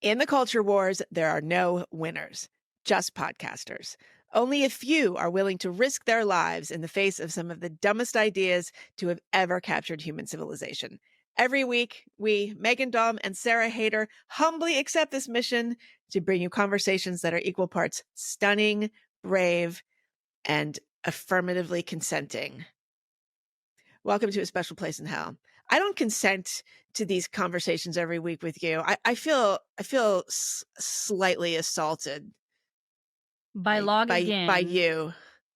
In the culture wars, there are no winners, just podcasters. Only a few are willing to risk their lives in the face of some of the dumbest ideas to have ever captured human civilization. Every week, we, Megan Daum and Sarah Hayter, humbly accept this mission to bring you conversations that are equal parts stunning, brave, and affirmatively consenting. Welcome to A Special Place in Hell. I don't consent to these conversations every week with you. I feel slightly assaulted by logging in by you.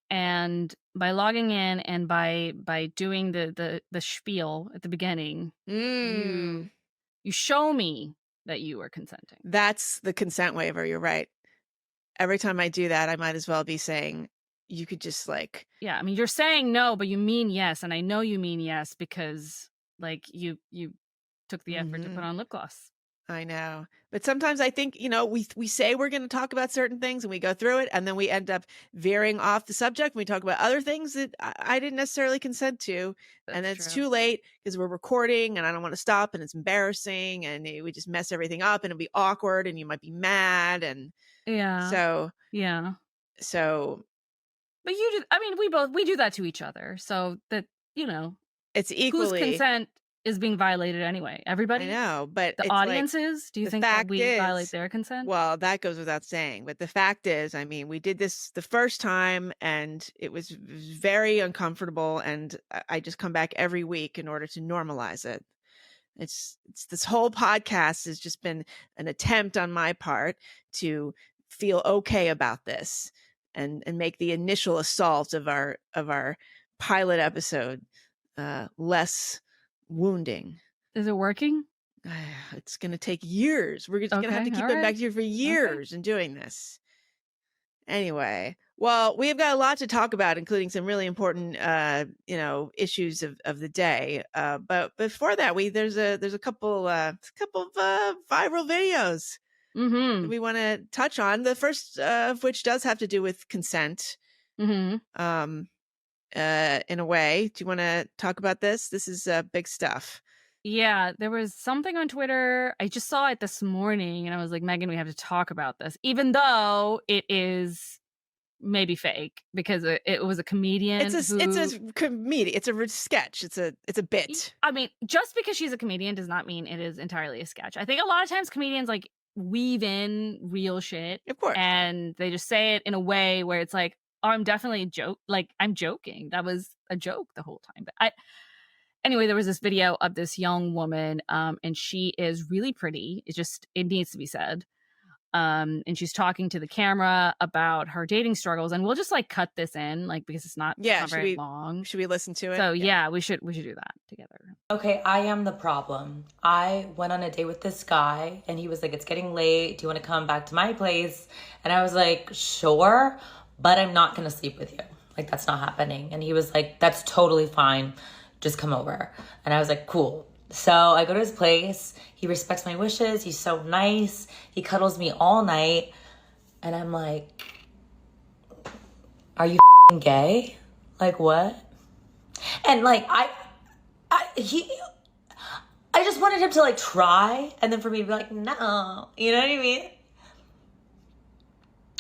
And by logging in and by doing the spiel at the beginning, you show me that you are consenting. That's the consent waiver. You're right. Every time I do that, I might as well be saying, you could just like... Yeah, I mean, you're saying no, but you mean yes, and I know you mean yes because like you took the effort to put on lip gloss. I know. But sometimes I think, we say we're going to talk about certain things and we go through it and then we end up veering off the subject. We talk about other things that I didn't necessarily consent to. And then it's too late because we're recording and I don't want to stop and it's embarrassing and we just mess everything up and it'll be awkward and you might be mad. And so. But you do, I mean, we do that to each other. So that, it's equally. Whose consent is being violated anyway? Everybody? I know, but the audiences, do you think that we violate their consent? Well, that goes without saying. But the fact is, I mean, we did this the first time and it was very uncomfortable. And I just come back every week in order to normalize it. It's this whole podcast has just been an attempt on my part to feel okay about this and make the initial assault of our pilot episode less wounding. Is it working? It's going to take years. We're just going to have to keep going back here for years and doing this. Anyway, well, we've got a lot to talk about, including some really important, issues of the day. But before that, there's a couple of viral videos we want to touch on. The first of which does have to do with consent. In a way. Do you want to talk about this? This is big stuff. Yeah, there was something on Twitter. I just saw it this morning and I was like, Megan, we have to talk about this, even though it is maybe fake because it was a comedian. It's a comedian. It's a sketch. It's a bit. I mean, just because she's a comedian does not mean it is entirely a sketch. I think a lot of times comedians like weave in real shit. Of course. And they just say it in a way where it's like, oh, I'm definitely I'm joking. That was a joke the whole time. But anyway, there was this video of this young woman, and she is really pretty. It needs to be said. And she's talking to the camera about her dating struggles, and we'll just like cut this in, like because it's not very long. Should we listen to it? So yeah, we should do that together. Okay, I am the problem. I went on a date with this guy, and he was like, "It's getting late. Do you want to come back to my place?" And I was like, "Sure, but I'm not gonna sleep with you. Like that's not happening." And he was like, "That's totally fine. Just come over." And I was like, "Cool." So I go to his place. He respects my wishes. He's so nice. He cuddles me all night. And I'm like, are you gay? Like what? And like, I just wanted him to like try. And then for me to be like, no, you know what I mean?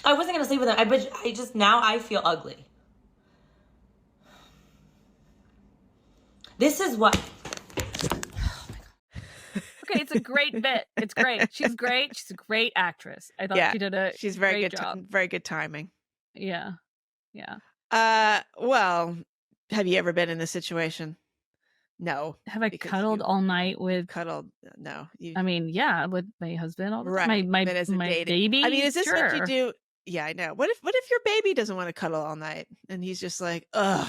I wasn't going to sleep with him. Now I feel ugly. This is what... Okay, it's a great bit. It's great. She's great. She's a great actress. I thought she did she's very great good job. Very good timing. Yeah. Well, have you ever been in this situation? No. Have I cuddled all night with... Cuddled? No. I mean, yeah, with my husband all the time. Right. My baby. I mean, is this what you do? Yeah, I know. What if your baby doesn't want to cuddle all night and he's just like, ugh.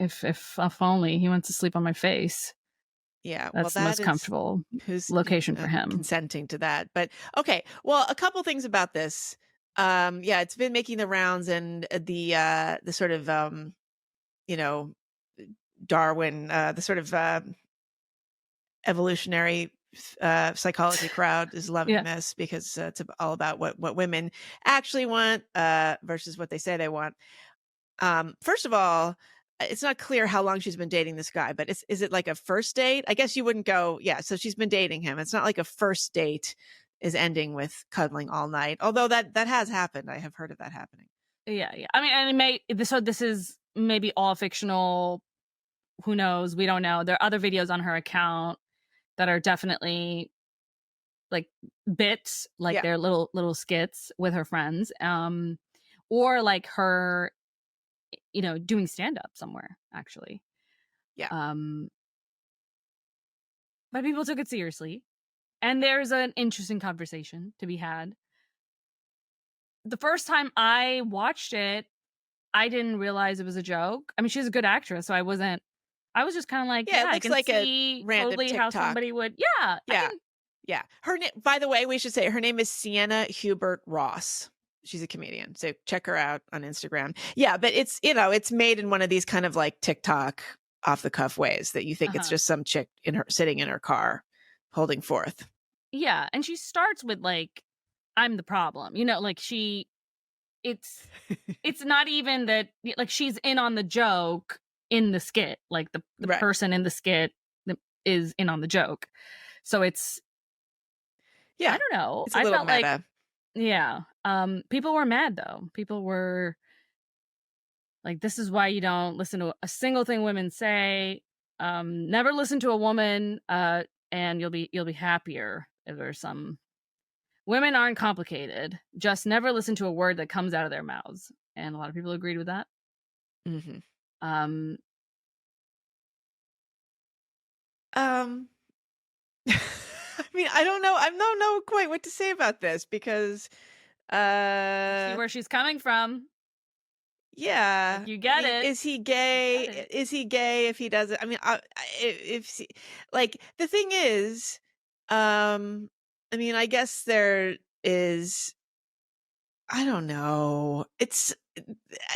If only he wants to sleep on my face. Yeah, that's the most comfortable location for him. Consenting to that. But okay, well, a couple things about this. It's been making the rounds, and the sort of Darwin, the sort of evolutionary psychology crowd is loving this because it's all about what women actually want versus what they say they want. First of all, it's not clear how long she's been dating this guy, but is it like a first date? I guess you wouldn't go, yeah. So she's been dating him. It's not like a first date is ending with cuddling all night. Although that has happened. I have heard of that happening. Yeah. I mean, and this is maybe all fictional. Who knows? We don't know. There are other videos on her account that are definitely like bits, like they're little skits with her friends, or like her, doing stand up somewhere actually. Yeah. But people took it seriously, and there's an interesting conversation to be had. The first time I watched it, I didn't realize it was a joke. I mean, she's a good actress, so I was just kind of like, Yeah, it I looks can like a see random totally how TikTok. somebody would. Yeah. Her name, by the way, we should say her name is Sienna Hubert Ross. She's a comedian, so check her out on Instagram. Yeah, but it's it's made in one of these kind of like TikTok off the cuff ways that you think it's just some chick sitting in her car holding forth. Yeah, and she starts with like, I'm the problem, like it's not even that, like, she's in on the joke in the skit, like the Right. person in the skit is in on the joke, so it's, yeah, I don't know, it's a I little felt meta. like people were mad though. People were like, this is why you don't listen to a single thing women say. Never listen to a woman, and you'll be happier. If there's some, women aren't complicated. Just never listen to a word that comes out of their mouths. And a lot of people agreed with that. Mm-hmm. I mean, I don't know. I don't know quite what to say about this because see where she's coming from. Yeah. Like, you get it. Is he gay? Is he gay if he doesn't? I mean, if like the thing is, I mean, I guess there is, I don't know. It's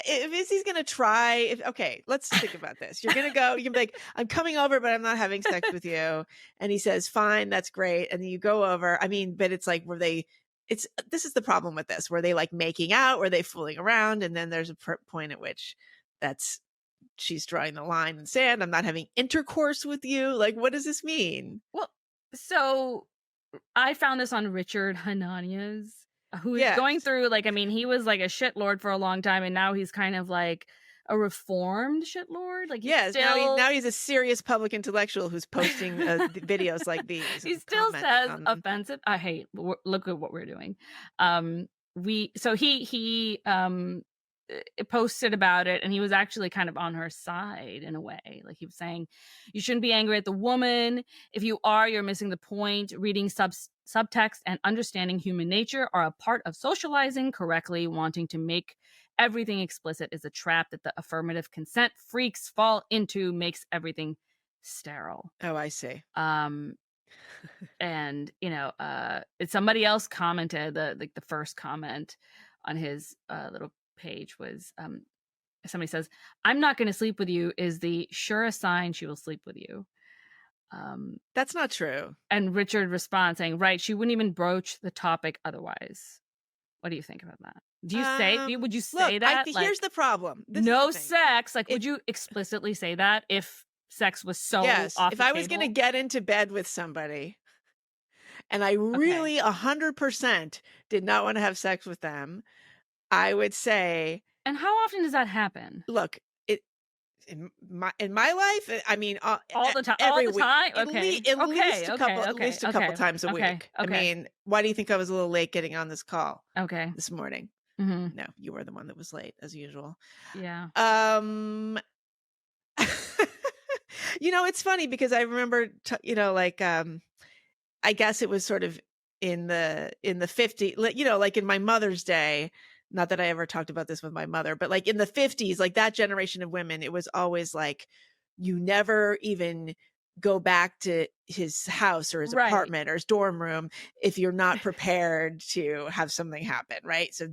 if he's gonna try. Okay, let's think about this. You're gonna go. You're like, I'm coming over, but I'm not having sex with you. And he says, fine, that's great. And then you go over. I mean, but it's like, this is the problem with this. Were they like making out? Were they fooling around? And then there's a point at which she's drawing the line in sand. I'm not having intercourse with you. Like, what does this mean? Well, so I found this on Richard Hanania's, who is going through, like, I mean, he was like a shitlord for a long time, and now he's kind of like a reformed shitlord. Like, now he's a serious public intellectual who's posting videos like these. He still says offensive. I hate. Look at what we're doing. He posted about it, and he was actually kind of on her side in a way. Like, he was saying, you shouldn't be angry at the woman. If you are, you're missing the point. Reading subtext and understanding human nature are a part of socializing correctly. Wanting to make everything explicit is a trap that the affirmative consent freaks fall into, makes everything sterile. Oh, I see. And somebody else commented, the first comment on his little page was, somebody says, I'm not going to sleep with you is the surest sign she will sleep with you. That's not true. And Richard responds saying, right, she wouldn't even broach the topic otherwise. What do you think about that? Do you would you say that? Here's the problem. No sex. Like, would you explicitly say that if sex was so off if the I was going to get into bed with somebody and I really 100% did not want to have sex with them, I would say. And how often does that happen? Look, in my life, I mean, all the time. Every week. Okay. At least a couple times a week. Okay. I mean, why do you think I was a little late getting on this call? Okay. This morning. Mm-hmm. No, you were the one that was late as usual. Yeah. It's funny because I remember, I guess it was sort of in the 50s, like in my mother's day. Not that I ever talked about this with my mother, but like in the 50s, like that generation of women, it was always like, you never even go back to his house or his apartment or his dorm room if you're not prepared to have something happen. Right. So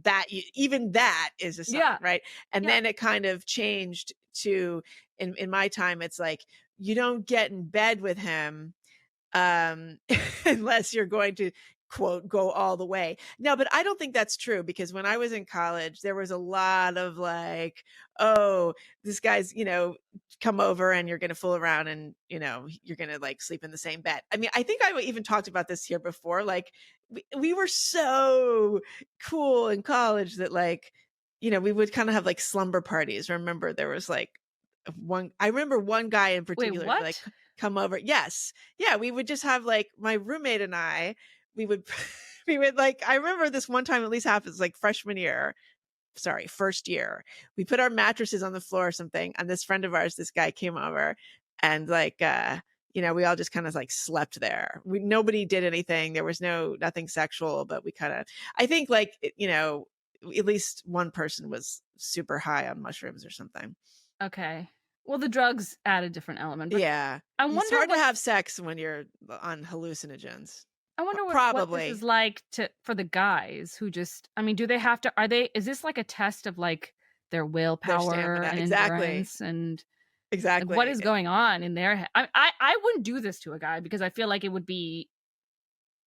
even that is a sign. Right. And then it kind of changed to, in my time, it's like, you don't get in bed with him unless you're going to quote go all the way. No, but I don't think that's true, because when I was in college, there was a lot of like, oh, this guy's, come over and you're going to fool around and, you're going to like sleep in the same bed. I mean, I think I even talked about this here before. Like we were so cool in college that like, we would kind of have like slumber parties. Remember there was like I remember one guy in Wait, particular what? like come over. Yes. Yeah. We would just have like my roommate and I, we would, we would like, I remember this one time at least happens like first year, we put our mattresses on the floor or something. And this friend of ours, this guy came over and like, we all just kind of like slept there. Nobody did anything. There was nothing sexual, but we kind of, I think like, at least one person was super high on mushrooms or something. Okay. Well, the drugs add a different element. But yeah. I It's wonder hard to have sex when you're on hallucinogens. I wonder what Probably. this is like for the guys who just, I mean, do they have to, is this like a test of like their willpower stamina. and Exactly. endurance and Exactly. like, what is going on in their head? I wouldn't do this to a guy because I feel like it would be,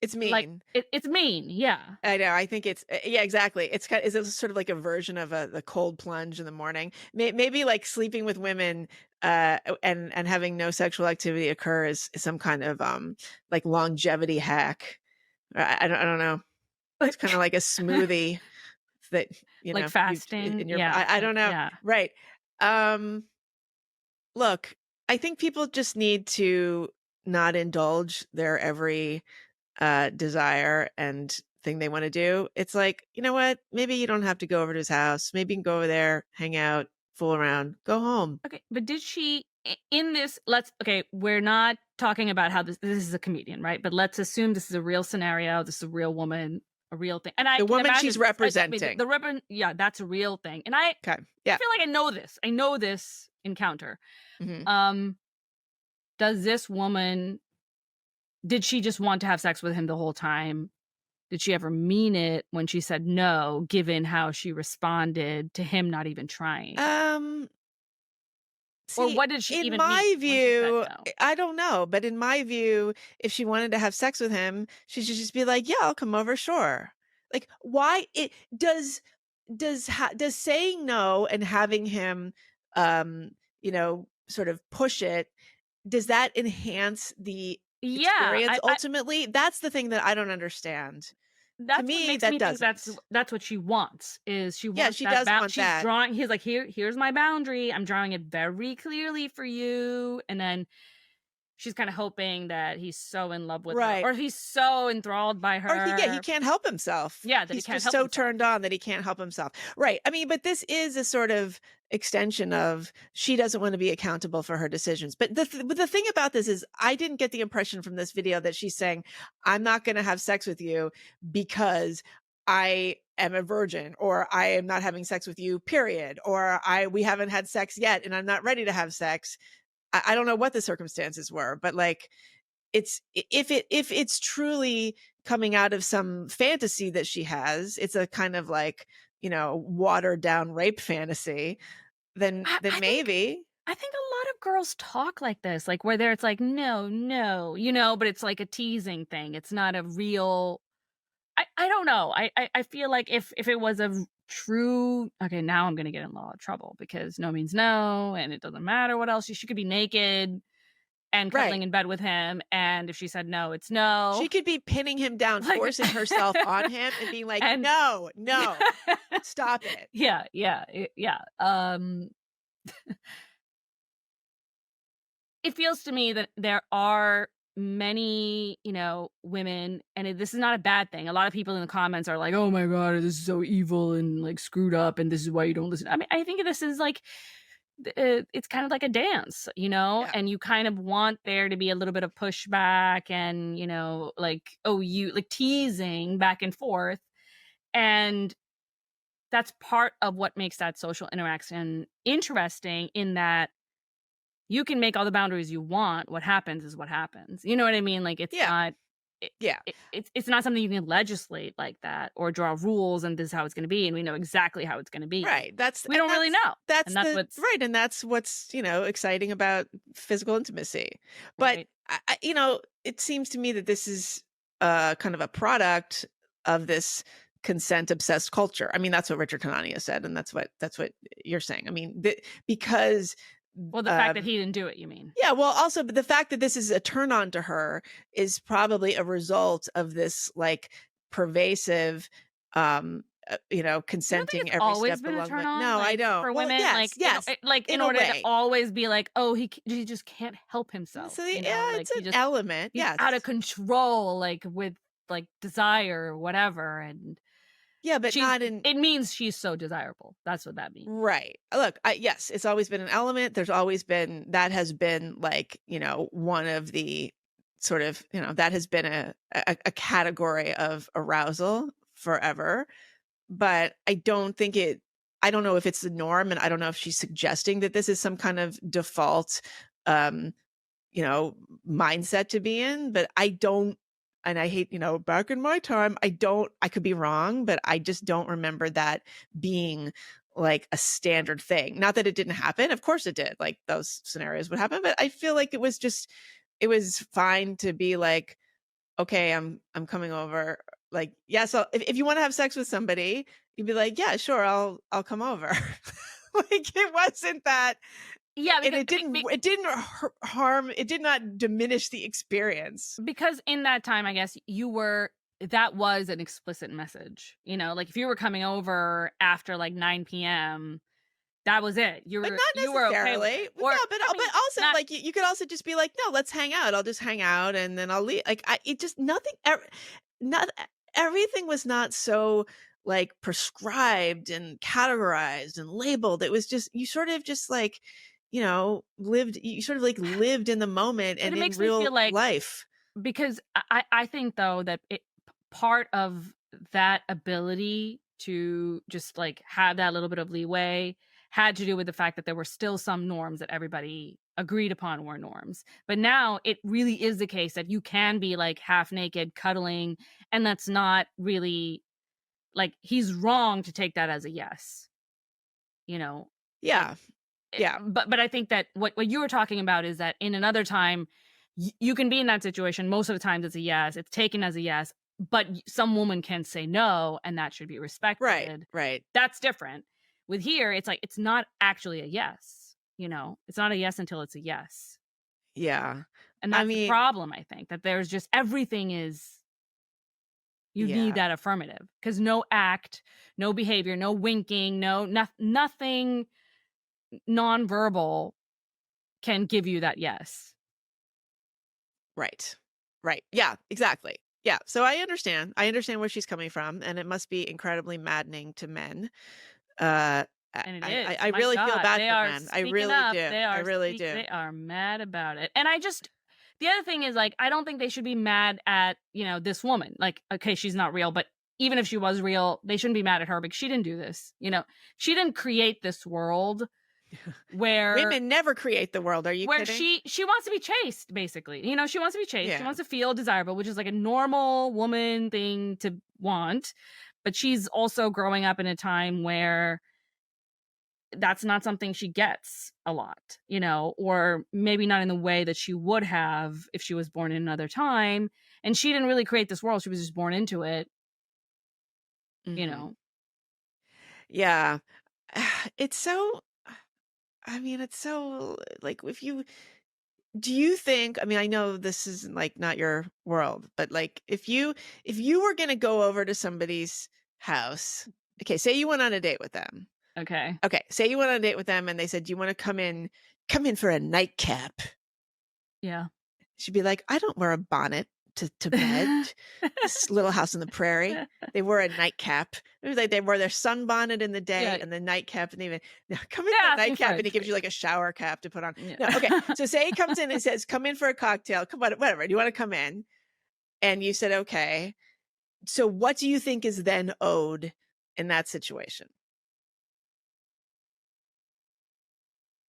it's mean. like, it's mean. Yeah. I know. I think it's, yeah, exactly. It's kind of, is it sort of like a version of the cold plunge in the morning? Maybe like sleeping with women and having no sexual activity occur is some kind of like longevity hack. I don't know. It's kind of like a smoothie that, like fasting. in your, I don't know. Yeah. Right. Look, I think people just need to not indulge their every desire and thing they want to do. It's like, you know what? Maybe you don't have to go over to his house. Maybe you can go over there, hang out, fool around, go home. Okay, but did she in this? We're not talking about how this is a comedian, right? But let's assume this is a real scenario. This is a real woman, a real thing. And the woman she's representing, yeah, that's a real thing. And I feel like I know this. I know this encounter. Mm-hmm. Does this woman? Did she just want to have sex with him the whole time? Did she ever mean it when she said no, given how she responded to him not even trying? See, or what did she in even my mean view, when she said no? I don't know. But in my view, if she wanted to have sex with him, she should just be like, yeah, I'll come over. Sure. Like, why it does saying no and having him, sort of push it, does that enhance the experience ultimately? That's the thing that I don't understand. That's to me, what makes that me think that's what she wants. Is she wants she does want she's that. drawing. He's like, here's my boundary. I'm drawing it very clearly for you, and then she's kind of hoping that he's so in love with her, or he's so enthralled by her, or he can't help himself. Yeah, that he's he can't just help so himself. turned on that he can't help himself. Right. I mean, but this is a sort of extension of she doesn't want to be accountable for her decisions. But the thing about this is I didn't get the impression from this video that she's saying, I'm not going to have sex with you because I am a virgin, or I am not having sex with you, period. Or we haven't had sex yet and I'm not ready to have sex. I don't know what the circumstances were, but like, if it's truly coming out of some fantasy that she has, it's a kind of like, watered down rape fantasy, then maybe. I think a lot of girls talk like this, like where it's like, no, but it's like a teasing thing. It's not a real, I don't know. I feel like if it was a true, okay, now I'm going to get in a lot of trouble because no means no. And it doesn't matter what else. She could be naked and cuddling in bed with him, and if she said no, it's no. She could be pinning him down, forcing herself on him and being like, no, stop it. Yeah. It feels to me that there are many, women, and this is not a bad thing. A lot of people in the comments are like, oh my God, this is so evil and like screwed up, and this is why you don't listen. I mean, I think this is like, it's kind of like a dance, and you kind of want there to be a little bit of pushback and, like, like teasing back and forth. And that's part of what makes that social interaction interesting, in that you can make all the boundaries you want. What happens is what happens. You know what I mean? Like, it's not, it's not something you can legislate like that or draw rules and this is how it's going to be, and we know exactly how it's going to be. Right. We don't really know. That's what's right, and that's what's exciting about physical intimacy. But it seems to me that this is kind of a product of this consent obsessed culture. I mean, that's what Richard Kanania said, and that's what you're saying. I mean, because Well, the fact that he didn't do it, you mean? yeah, well, also, but the fact that this is a turn on to her is probably a result of this like pervasive, consenting every Always step been a along the turn way. on, No, I like, don't. for Well, women, yes, yes, in in a order to way. always be like, oh, he just can't help himself. So You know, yeah, like it's an element. he's Yes. out of control, like with like desire or whatever, and Yeah, but not in it means she's so desirable. That's what that means. right. Look, yes, it's always been an element. There's always been that has been like, one of the sort of, that has been a category of arousal forever. But I don't know if it's the norm, and I don't know if she's suggesting that this is some kind of default um, mindset to be in, but I don't, and I hate, back in my time, I could be wrong, but I just don't remember that being like a standard thing. Not that it didn't happen. Of course it did. Like those scenarios would happen, but I feel like it was fine to be like, okay, I'm coming over. Like, yeah, so if you want to have sex with somebody, you'd be like, yeah, sure, I'll come over. Like it wasn't that. Yeah, And it didn't harm, it did not diminish the experience. because in that time, I guess that was an explicit message. Like if you were coming over after like 9 p.m., that was it. But not you were okay with necessarily. it. Or, No, but also not- like you could also just be like, no, let's hang out. I'll just hang out and then I'll leave. Like it just not everything was not so like prescribed and categorized and labeled. It was just you sort of just like lived in the moment and it in makes me real feel like life. because I think though that part of that ability to just like have that little bit of leeway had to do with the fact that there were still some norms that everybody agreed upon were norms. But now it really is the case that you can be like half naked cuddling, and that's not really like he's wrong to take that as a yes. Yeah. Yeah. But I think that what you were talking about is that in another time you can be in that situation. Most of the times it's a yes, it's taken as a yes, but some woman can say no, and that should be respected. Right. That's different. With here, it's like it's not actually a yes. It's not a yes until it's a yes. Yeah. And that's the problem, I think, that there's just everything is you need that affirmative, because no act, no behavior, no winking, nothing nonverbal can give you that yes. Right. Yeah, exactly. Yeah. So I understand where she's coming from, and it must be incredibly maddening to men. And it is. I really feel bad for men. I really do. I really do. They are mad about it. And the other thing is, like, I don't think they should be mad at, this woman. Like, okay, she's not real, but even if she was real, they shouldn't be mad at her because she didn't do this. She didn't create this world where women never create the world. Are you where kidding? she wants to be chased, basically. She wants to be chased. Yeah. She wants to feel desirable, which is like a normal woman thing to want. But she's also growing up in a time where that's not something she gets a lot, or maybe not in the way that she would have if she was born in another time. And she didn't really create this world. She was just born into it, Yeah. It's so like do you think, I know this is like not your world, but like if you were going to go over to somebody's house, okay, say you went on a date with them. Okay. Say you went on a date with them and they said, do you want to come in for a nightcap? Yeah. She'd be like, I don't wear a bonnet to bed. This little house on the prairie. They wore a nightcap. It was like they wore their sunbonnet in the day and the nightcap in the evening. Now, come in for a nightcap and he gives you like a shower cap to put on. Yeah. No, okay. So say he comes in and says, come in for a cocktail. Come on, whatever. Do you want to come in? And you said, okay. So what do you think is then owed in that situation?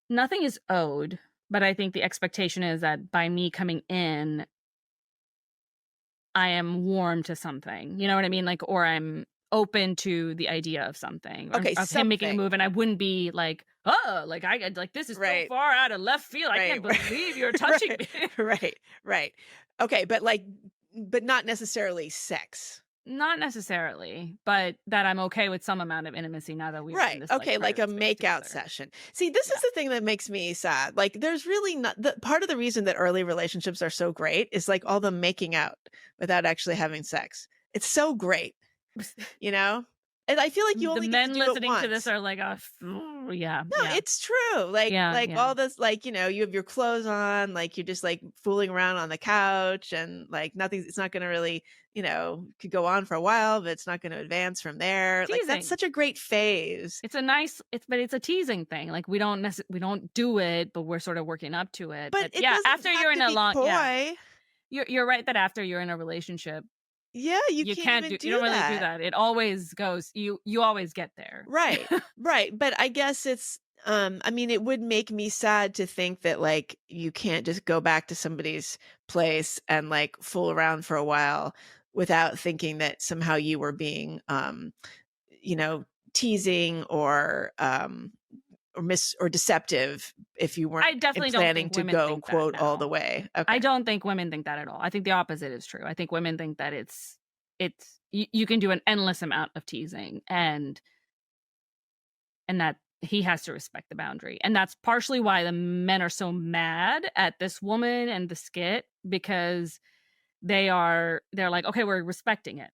Nothing is owed, but I think the expectation is that by me coming in, I am warm to something. You know what I mean? Like, or I'm open to the idea of something. Okay, of him making a move, and I wouldn't be like, oh, like this is so far out of left field. I can't believe you're touching me. Right. Okay, but not necessarily sex. Not necessarily, but that I'm okay with some amount of intimacy now that we're in Right. this, Okay, like a private space makeout together. session. See, this Yeah. is the thing that makes me sad. Like, there's really not the part of the reason that early relationships are so great is like all the making out without actually having sex. It's so great, you know? And I feel like you The only get to men do it listening to this once. are like, "Oh, yeah, No, yeah, it's true. Like yeah, like yeah." all this, like, you have your clothes on, like you're just like fooling around on the couch and like nothing, it's not gonna really, could go on for a while, but it's not gonna advance from there. Like that's Teasing. such a great phase. But it's a teasing thing. Like we don't do it, but we're sort of working up to it. But But it yeah, doesn't after have you're in to a be long, yeah, coy. you're right that after you're in a relationship, Yeah, you can't even you do don't really do that. that. It always goes, you always get there. Right. Right. But I guess it's I mean it would make me sad to think that like you can't just go back to somebody's place and like fool around for a while without thinking that somehow you were being you know teasing or deceptive if you weren't I definitely don't planning think to women go think that quote all the now. way. I Okay. don't think women think that at all. I think the opposite is true. I think women think that it's you can do an endless amount of teasing and that he has to respect the boundary. And that's partially why the men are so mad at this woman and the skit, because they're like, okay, we're respecting it.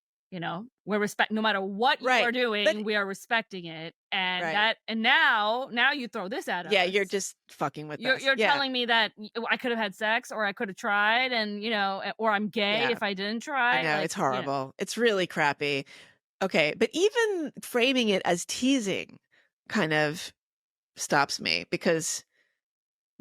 We're respect no matter what you are Right. But doing, we are respecting it. And right. now you throw this at Yeah, us. you're just fucking with us. You're Yeah. telling me that I could have had sex or I could have tried, and or I'm gay Yeah. if I didn't I try. know, Like, it's horrible. It's really crappy. Okay, but even framing it as teasing kind of stops me because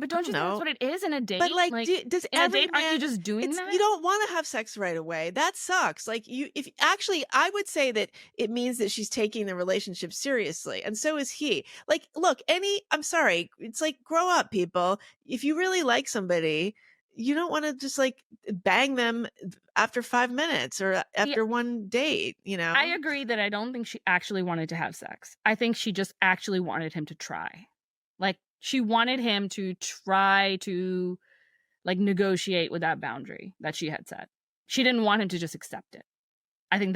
but I don't don't you think that's know. what it is in a But date? like, Like, does in a every date, aren't you man? just doing It's you that? don't want to have sex right away. That sucks. Like if actually, I would say that it means that she's taking the relationship seriously, and so is he. Like, look, I'm sorry, it's like grow up, people. If you really like somebody, you don't want to just like bang them after 5 minutes or Yeah, after one date. I agree that I don't think she actually wanted to have sex. I think she just actually wanted him to try. Like, she wanted him to try to, like, negotiate with that boundary that she had set. She didn't want him to just accept it. I think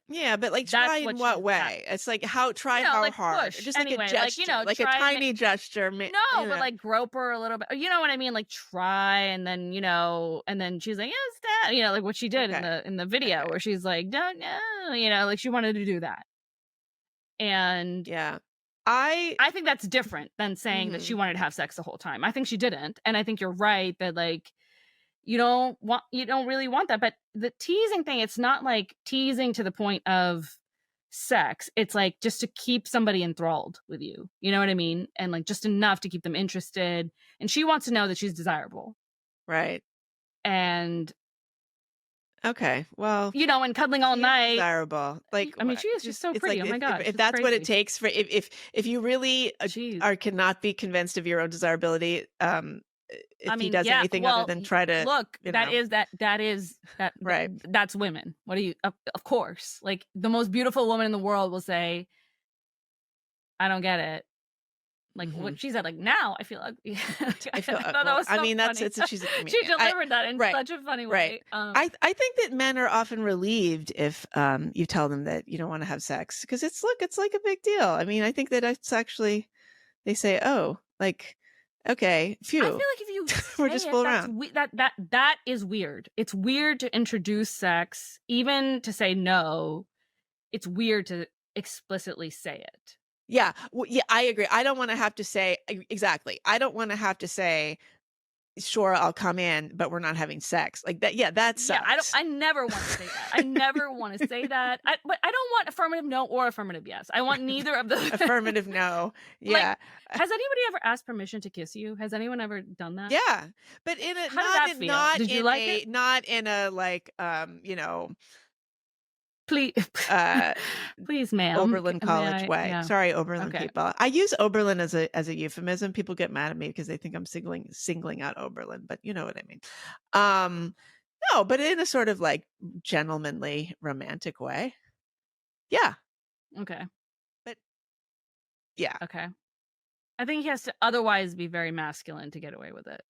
Yeah, but like try that's in what what she's after. way? It's like try how Like, hard? Or push just like a anyway, like, gesture, like a try and tiny gesture. no, but like grope her a little bit. You know what I mean? Like, try, and then and then she's like, "Yes, Dad," like what she did in Okay. the video, Okay. where she's like, "Don't know," like she wanted to do that. And Yeah. I think that's different than saying that she Mhm. wanted to have sex the whole time. I think she didn't, and I think you're right that, like, you don't really want that. But the teasing thing, it's not like teasing to the point of sex. It's like just to keep somebody enthralled with you. You know what I mean? And like just enough to keep them interested. And she wants to know that she's desirable. Right. And Okay. Well, and cuddling all she is night. desirable. Like, I mean, she is. She's just so it's pretty. like Oh my god, if she's that's what it crazy. takes for if you really She's. are cannot be convinced of your own desirability, if I he mean, does yeah. anything other Well, than try to, look, that is right. that's women. What do you? Of course, like the most beautiful woman in the world will say, "I don't get it." Like Mhm. what she said. Like, now I feel ugly. I feel thought that well. was I so mean, that's funny. she's a She comedian. delivered that in Right. such a funny Right. way. I think that men are often relieved if you tell them that you don't want to have sex because it's like a big deal. I mean, I think that it's actually they say, "Oh, like okay, I phew, feel like if you we're say just it, fooling that's around." that is weird. It's weird to introduce sex, even to say no. It's weird to explicitly say it. Yeah, yeah, I agree. I don't want to have to say exactly. I don't want to have to say, "Sure, I'll come in, but we're not having sex." Like that. Yeah, that Yeah, sucks. I never want to say that. I never want to say that. But I don't want affirmative no or affirmative yes. I want neither of those. Affirmative no. Like, Yeah. has anybody ever asked permission to kiss you? Has anyone ever done that? Yeah. But in a How did that feel? Did you like it? not in a like Please, uh please, ma'am. Oberlin May College I? way. Yeah. Sorry, Oberlin Okay. people. I use Oberlin as a euphemism. People get mad at me because they think I'm singling out Oberlin, but you know what I mean. Um no, but in a sort of like gentlemanly romantic way. Yeah. Okay. But yeah. Okay. I think he has to otherwise be very masculine to get away with it.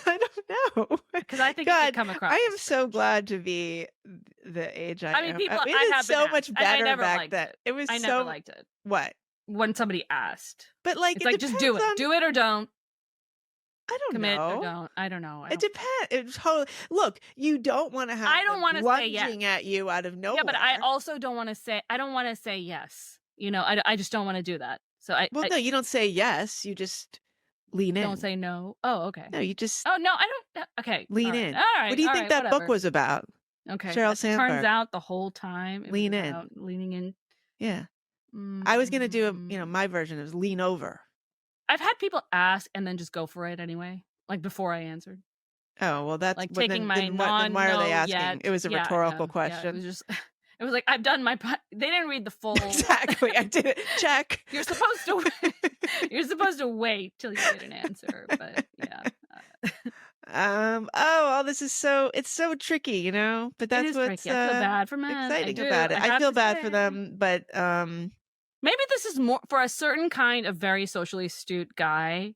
I don't No. because I think it God, could come across I as am so strange. glad to be the age I I mean, am. people, It I was have been so asked, much and I better never back liked then. it. It was I never so liked it what? when somebody asked. But like It's it like, just do depends it. on Do it or don't. I don't Commit or know. don't. I don't know. It depends. It totally look, you don't want to have I don't them want to say yes. lunging at you out of Yeah, but I nowhere. also don't want to say. I don't want to say yes. You know, I just don't want to do that. So Well, I no, you don't say yes. You just lean don't in. say no. Oh, okay. No, you just Oh no, I don't. Okay, lean all right, in. all What right, do you all think right. that book Whatever. was about? Okay, Sheryl it turns Sandberg. out the whole time it Lean was in. about leaning in. Yeah. I was going to do, Mm. my version is lean over. I've had people ask and then just go for it anyway, like before I answered. Oh, well, that's Like what taking my then why are they no asking? yet. It was a Yeah, I rhetorical know. Yeah, it question. was just. It was like, I've done my. They didn't read the full. Exactly. I did it. Check. You're supposed to. You're supposed to wait till you get an answer, but yeah. Oh, well, it's so tricky, you know, but It that's is what's tricky. I feel bad for men. I exciting do. about it. I have feel to bad for say. them, but Maybe this is more for a certain kind of very socially astute guy.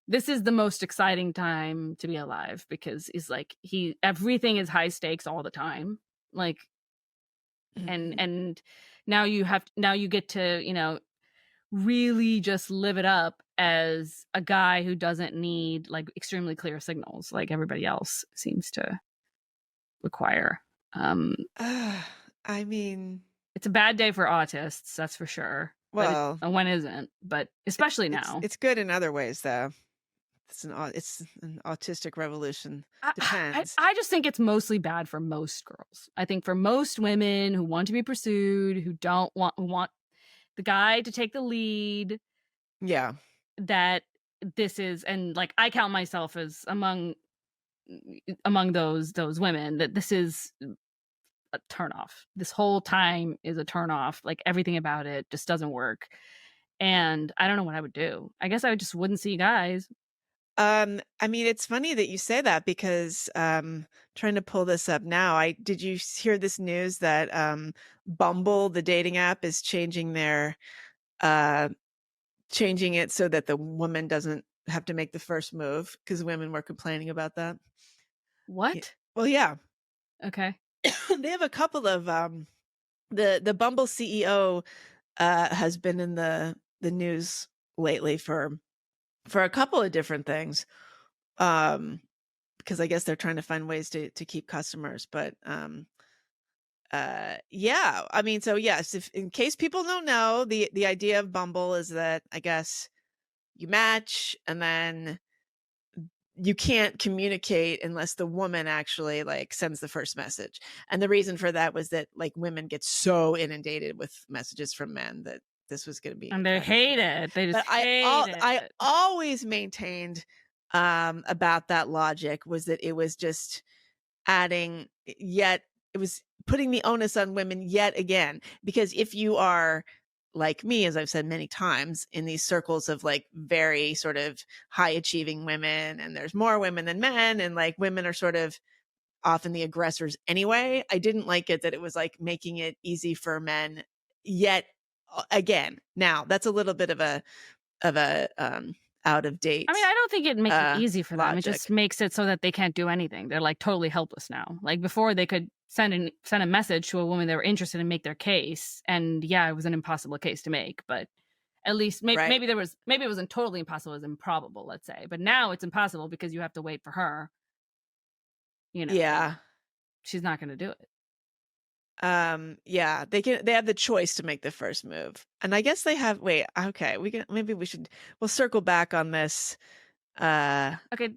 This is the most exciting time to be alive because he's like everything is high stakes all the time. Like and now you get to, you know, really just live it up as a guy who doesn't need like extremely clear signals like everybody else seems to require. I mean, It's a bad day for autists, that's for sure. well, But when isn't? But especially now. it's good in other ways though. It's an autistic revolution. Depends. I just think it's mostly bad for most girls. I think for most women who want to be pursued, who want the guy to take the lead, Yeah. that this is, and like I count myself as among those women, that this is a turnoff. This whole time is a turnoff. Like everything about it just doesn't work. And I don't know what I would do. I guess I just wouldn't see guys. I mean, it's funny that you say that because trying to pull this up now. Did you hear this news that Bumble, the dating app, is changing it so that the woman doesn't have to make the first move because women were complaining about that. What? Well, yeah. Okay. They have a couple of the Bumble CEO has been in the news lately for a couple of different things, because I guess they're trying to find ways to keep customers. But yeah, I mean, so yes, if in case people don't know, the idea of Bumble is that I guess you match and then you can't communicate unless the woman actually like sends the first message. And the reason for that was that like women get so inundated with messages from men that this was going to be, and they hate it. They just hate it. I always maintained about that logic was that it was just it was putting the onus on women yet again, because if you are like me, as I've said many times, in these circles of like very sort of high achieving women, and there's more women than men, and like women are sort of often the aggressors anyway. I didn't like it that it was like making it easy for men yet again. Now that's a little bit of a out of date. I mean, I don't think it makes it easy for them. It logic. just makes it so that they can't do anything. They're like totally helpless now. Like before, they could send a message to a woman they were interested in, make their case, and yeah, it was an impossible case to make. But at least maybe it wasn't totally impossible. It was improbable, let's say. But now it's impossible because you have to wait for her. You know, yeah, she's not going to do it. Yeah, they have the choice to make the first move, and I guess they have. Wait, okay, we'll circle back on this. Okay,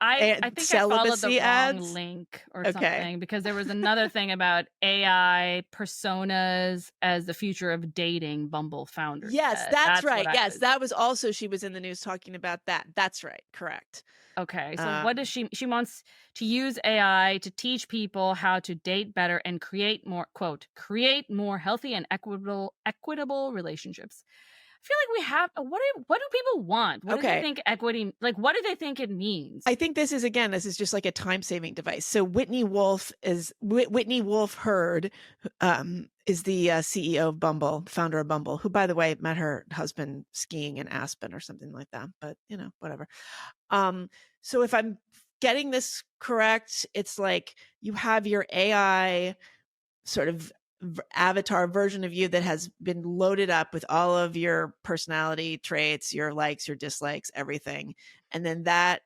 I think I followed the wrong ads? link or something, because there was another thing about AI personas as the future of dating. Bumble founder. Yes, that's right. Yes, that was also, she was in the news talking about that. That's right. Correct. Okay, so what does she wants to use AI to teach people how to date better and create more healthy and equitable relationships. I feel like we have what do people want? What do they think equity, like what do they think it means? I think this is just like a time-saving device. So Whitney Wolf Hurd is the CEO of Bumble, founder of Bumble, who by the way met her husband skiing in Aspen or something like that, but you know, whatever. So if I'm getting this correct. It's like you have your AI sort of avatar version of you that has been loaded up with all of your personality traits, your likes, your dislikes, everything. And then that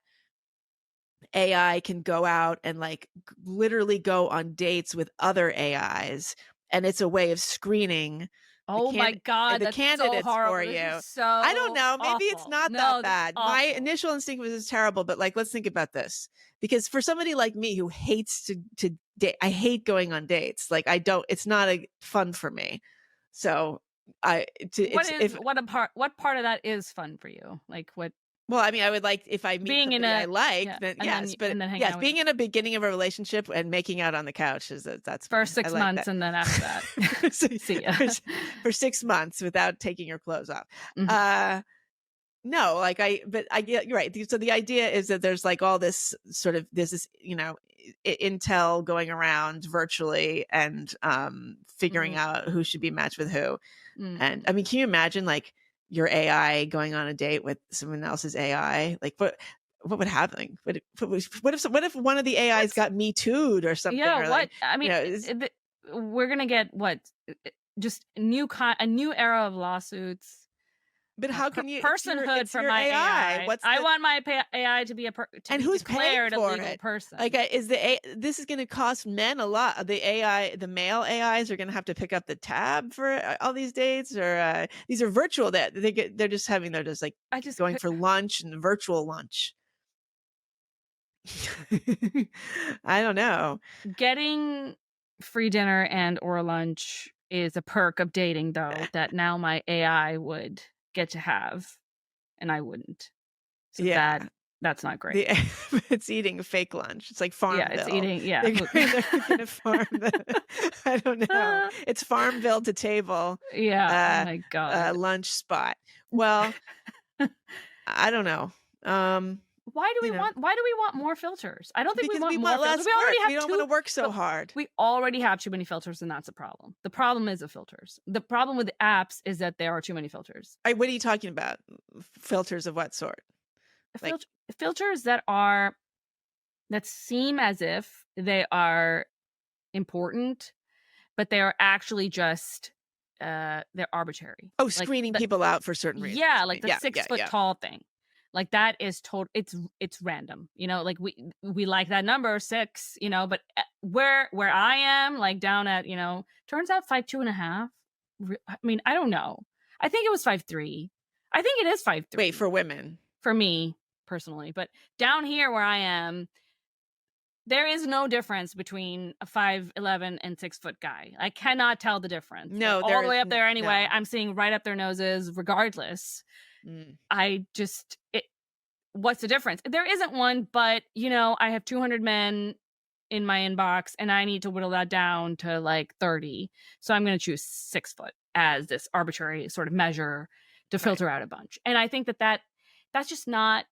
AI can go out and like literally go on dates with other AIs. And it's a way of screening Oh my God, the that's so candidates horrible. for This you. is so I don't know. Maybe it's awful. not No, that that's bad. My awful. initial instinct was it's terrible, but like, let's think about this. Because for somebody like me who hates to date, I hate going on dates. Like it's not fun for me. So what part of that is fun for you? Like what? Well, I mean, I would like if I meet Being somebody I like, yeah, then and yes, then hang yes, out being in a beginning of a relationship and making out on the couch that's for me. 6 I like months, that. and then after that, see ya. for 6 months without taking your clothes off. Mhm. No, like but I get you're right. So the idea is that there's like all this sort of this intel going around virtually and figuring out who should be matched with who. And I mean, can you imagine like your AI going on a date with someone else's AI? Like what would happen? What if one of the AIs got Me Too'd or something? Yeah, or what? like, I mean, we're gonna get what? Just a new era of lawsuits. But how can you personhood it's for your my AI? I want my AI to be and who's paying declared a for legal it? person. Like, this is going to cost men a lot. The male AIs are going to have to pick up the tab for all these dates, or these are virtual. That they're just like going for lunch and virtual lunch. I don't know. Getting free dinner and or lunch is a perk of dating, though, that now my AI would get to have, and I wouldn't. So that's not great. It's eating a fake lunch. It's like Farmville. Yeah, it's eating. Yeah, they're gonna farm. I don't know. It's Farmville to table. Yeah. Oh my God. Lunch spot. Well, I don't know. Why do we want more filters? I don't think we want more filters. We already have. We don't want to work so hard. We already have too many filters, and that's a problem. The problem is the filters. The problem with the apps is that there are too many filters. What are you talking about? Filters of what sort? Filters that seem as if they are important, but they are actually just they're arbitrary. Oh, screening people out for certain reasons. Yeah, like the 6 foot tall thing. Like that is it's random, like we like that number 6, but where I am, like down at, turns out 5'2.5". I mean, I don't know. I think it was 5'3". I think it is 5'3". Wait, for women. For me personally, but down here where I am, there is no difference between a 5'11" and 6 foot guy. I cannot tell the difference. No, all the way up there anyway. No. I'm seeing right up their noses regardless. What's the difference? There isn't one, but I have 200 men in my inbox and I need to whittle that down to like 30. So I'm going to choose 6 foot as this arbitrary sort of measure to filter out a bunch. And I think that's just not,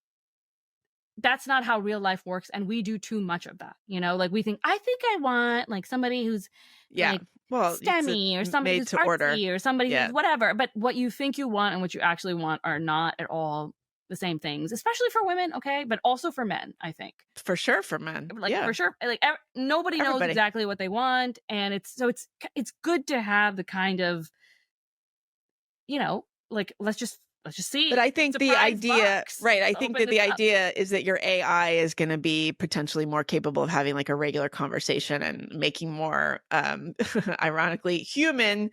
that's not how real life works. And we do too much of that. Like we think, I think I want like somebody who's like STEMmy or somebody who's artsy or somebody who's whatever. But what you think you want and what you actually want are not at all the same things, especially for women, okay, but also for men. I think for sure for men, for sure, like nobody knows exactly what they want, and it's good to have the kind of like let's just see. But I think the idea, box. right? I think that the idea is that your AI is going to be potentially more capable of having like a regular conversation and making more, ironically, human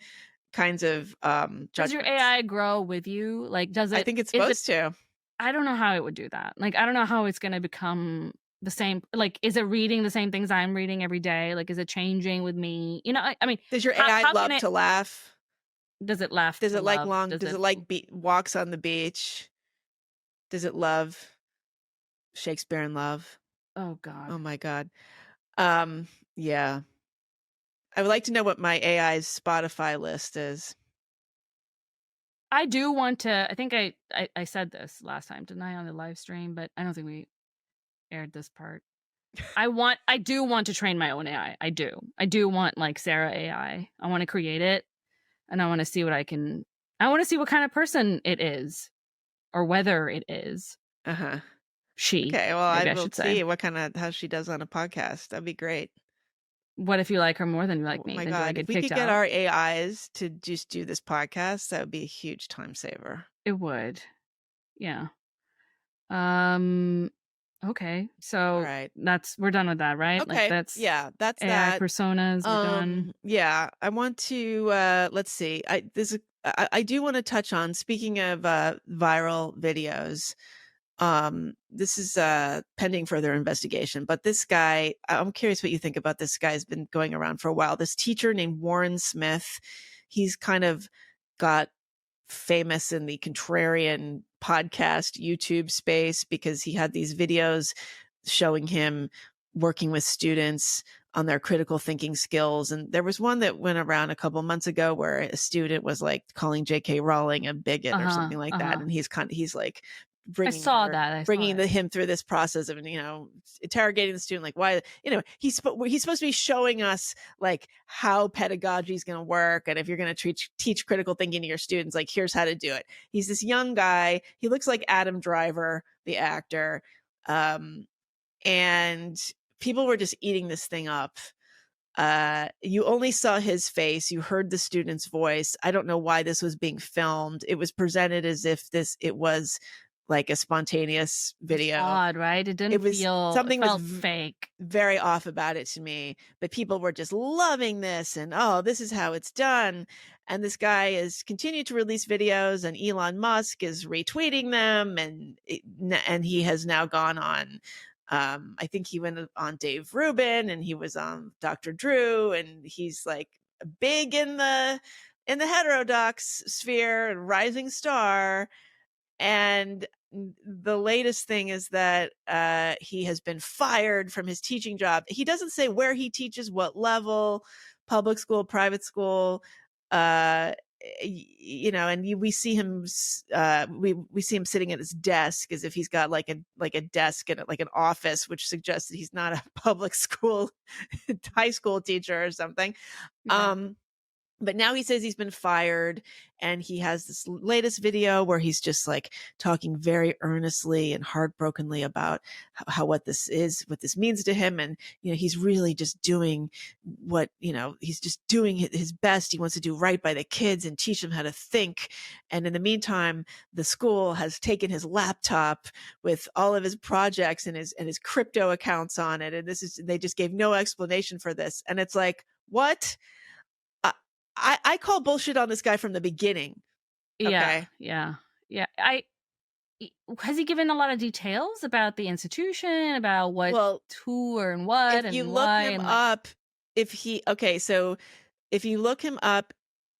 kinds of judgments. Does your AI grow with you? Like, does it? I think it's supposed to. I don't know how it would do that. Like, I don't know how it's going to become the same. Like, is it reading the same things I'm reading every day? Like, is it changing with me? I mean, does your AI love to laugh? Does it laugh? Does it like long? Does it like walks on the beach? Does it love Shakespeare in Love? Oh God. Oh my God. Yeah. I would like to know what my AI's Spotify list is. I do want to, I think I said this last time, didn't I, on the live stream, but I don't think we aired this part. I do want to train my own AI. I do want like Sarah AI. I want to create it and I want to see I want to see what kind of person it is or whether it is. Uh-huh. She, Okay, well, I maybe I will should say. see how she does on a podcast. That'd be great. What if you like her more than you like Oh me? my Then do I God, get if we kicked could get out? our AIs to just do this podcast, that would be a huge time saver. It would. Yeah. Um, okay. All So right. we're done with that, right? Like Okay. that's Yeah, that's AI that. personas, we're done. Yeah, I want to let's see. I do want to touch on, speaking of viral videos. This is pending further investigation, but this guy, I'm curious what you think about this guy. Has been going around for a while. This teacher named Warren Smith. He's kind of got famous in the contrarian podcast YouTube space because he had these videos showing him working with students on their critical thinking skills. And there was one that went around a couple months ago where a student was like calling J.K. Rowling a bigot or Uh-huh. something like that. Uh-huh. And he's like I saw that. I saw it. him through this process of, interrogating the student, like why, he's supposed to be showing us like how pedagogy is going to work. And if you're going to teach critical thinking to your students, like here's how to do it. He's this young guy. He looks like Adam Driver, the actor. And people were just eating this thing up. You only saw his face. You heard the student's voice. I don't know why this was being filmed. It was presented as if it was like a spontaneous video. Odd, right? It didn't something felt was fake. very off about it to me, but people were just loving this and, oh, this is how it's done. And this guy has continued to release videos, and Elon Musk is retweeting them. And he has now gone on, I think he went on Dave Rubin, and he was on Dr. Drew, and he's like big in the heterodox sphere and rising star. And the latest thing is that he has been fired from his teaching job. He doesn't say where he teaches, what level, public school, private school. And we see him. We see him sitting at his desk as if he's got like a desk and like an office, which suggests that he's not a public school, high school teacher or something. Yeah. But now he says he's been fired, and he has this latest video where he's just like talking very earnestly and heartbrokenly about what this means to him. And, he's really just doing he's just doing his best. He wants to do right by the kids and teach them how to think. And in the meantime, the school has taken his laptop with all of his projects and his crypto accounts on it. And they just gave no explanation for this. And it's like, what? I call bullshit on this guy from the beginning. Okay. Yeah. Has he given a lot of details about the institution, about who or what, if you and look why? him up, so if you look him up,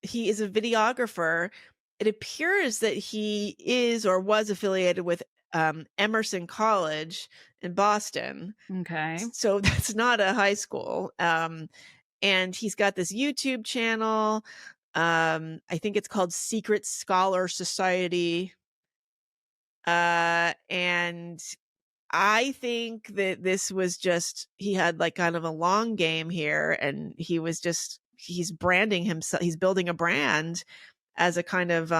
he is a videographer. It appears that he is or was affiliated with Emerson College in Boston. Okay. So that's not a high school. And he's got this YouTube channel. I think it's called Secret Scholar Society. And I think that this was he had like kind of a long game here, and he's branding himself. He's building a brand as a kind of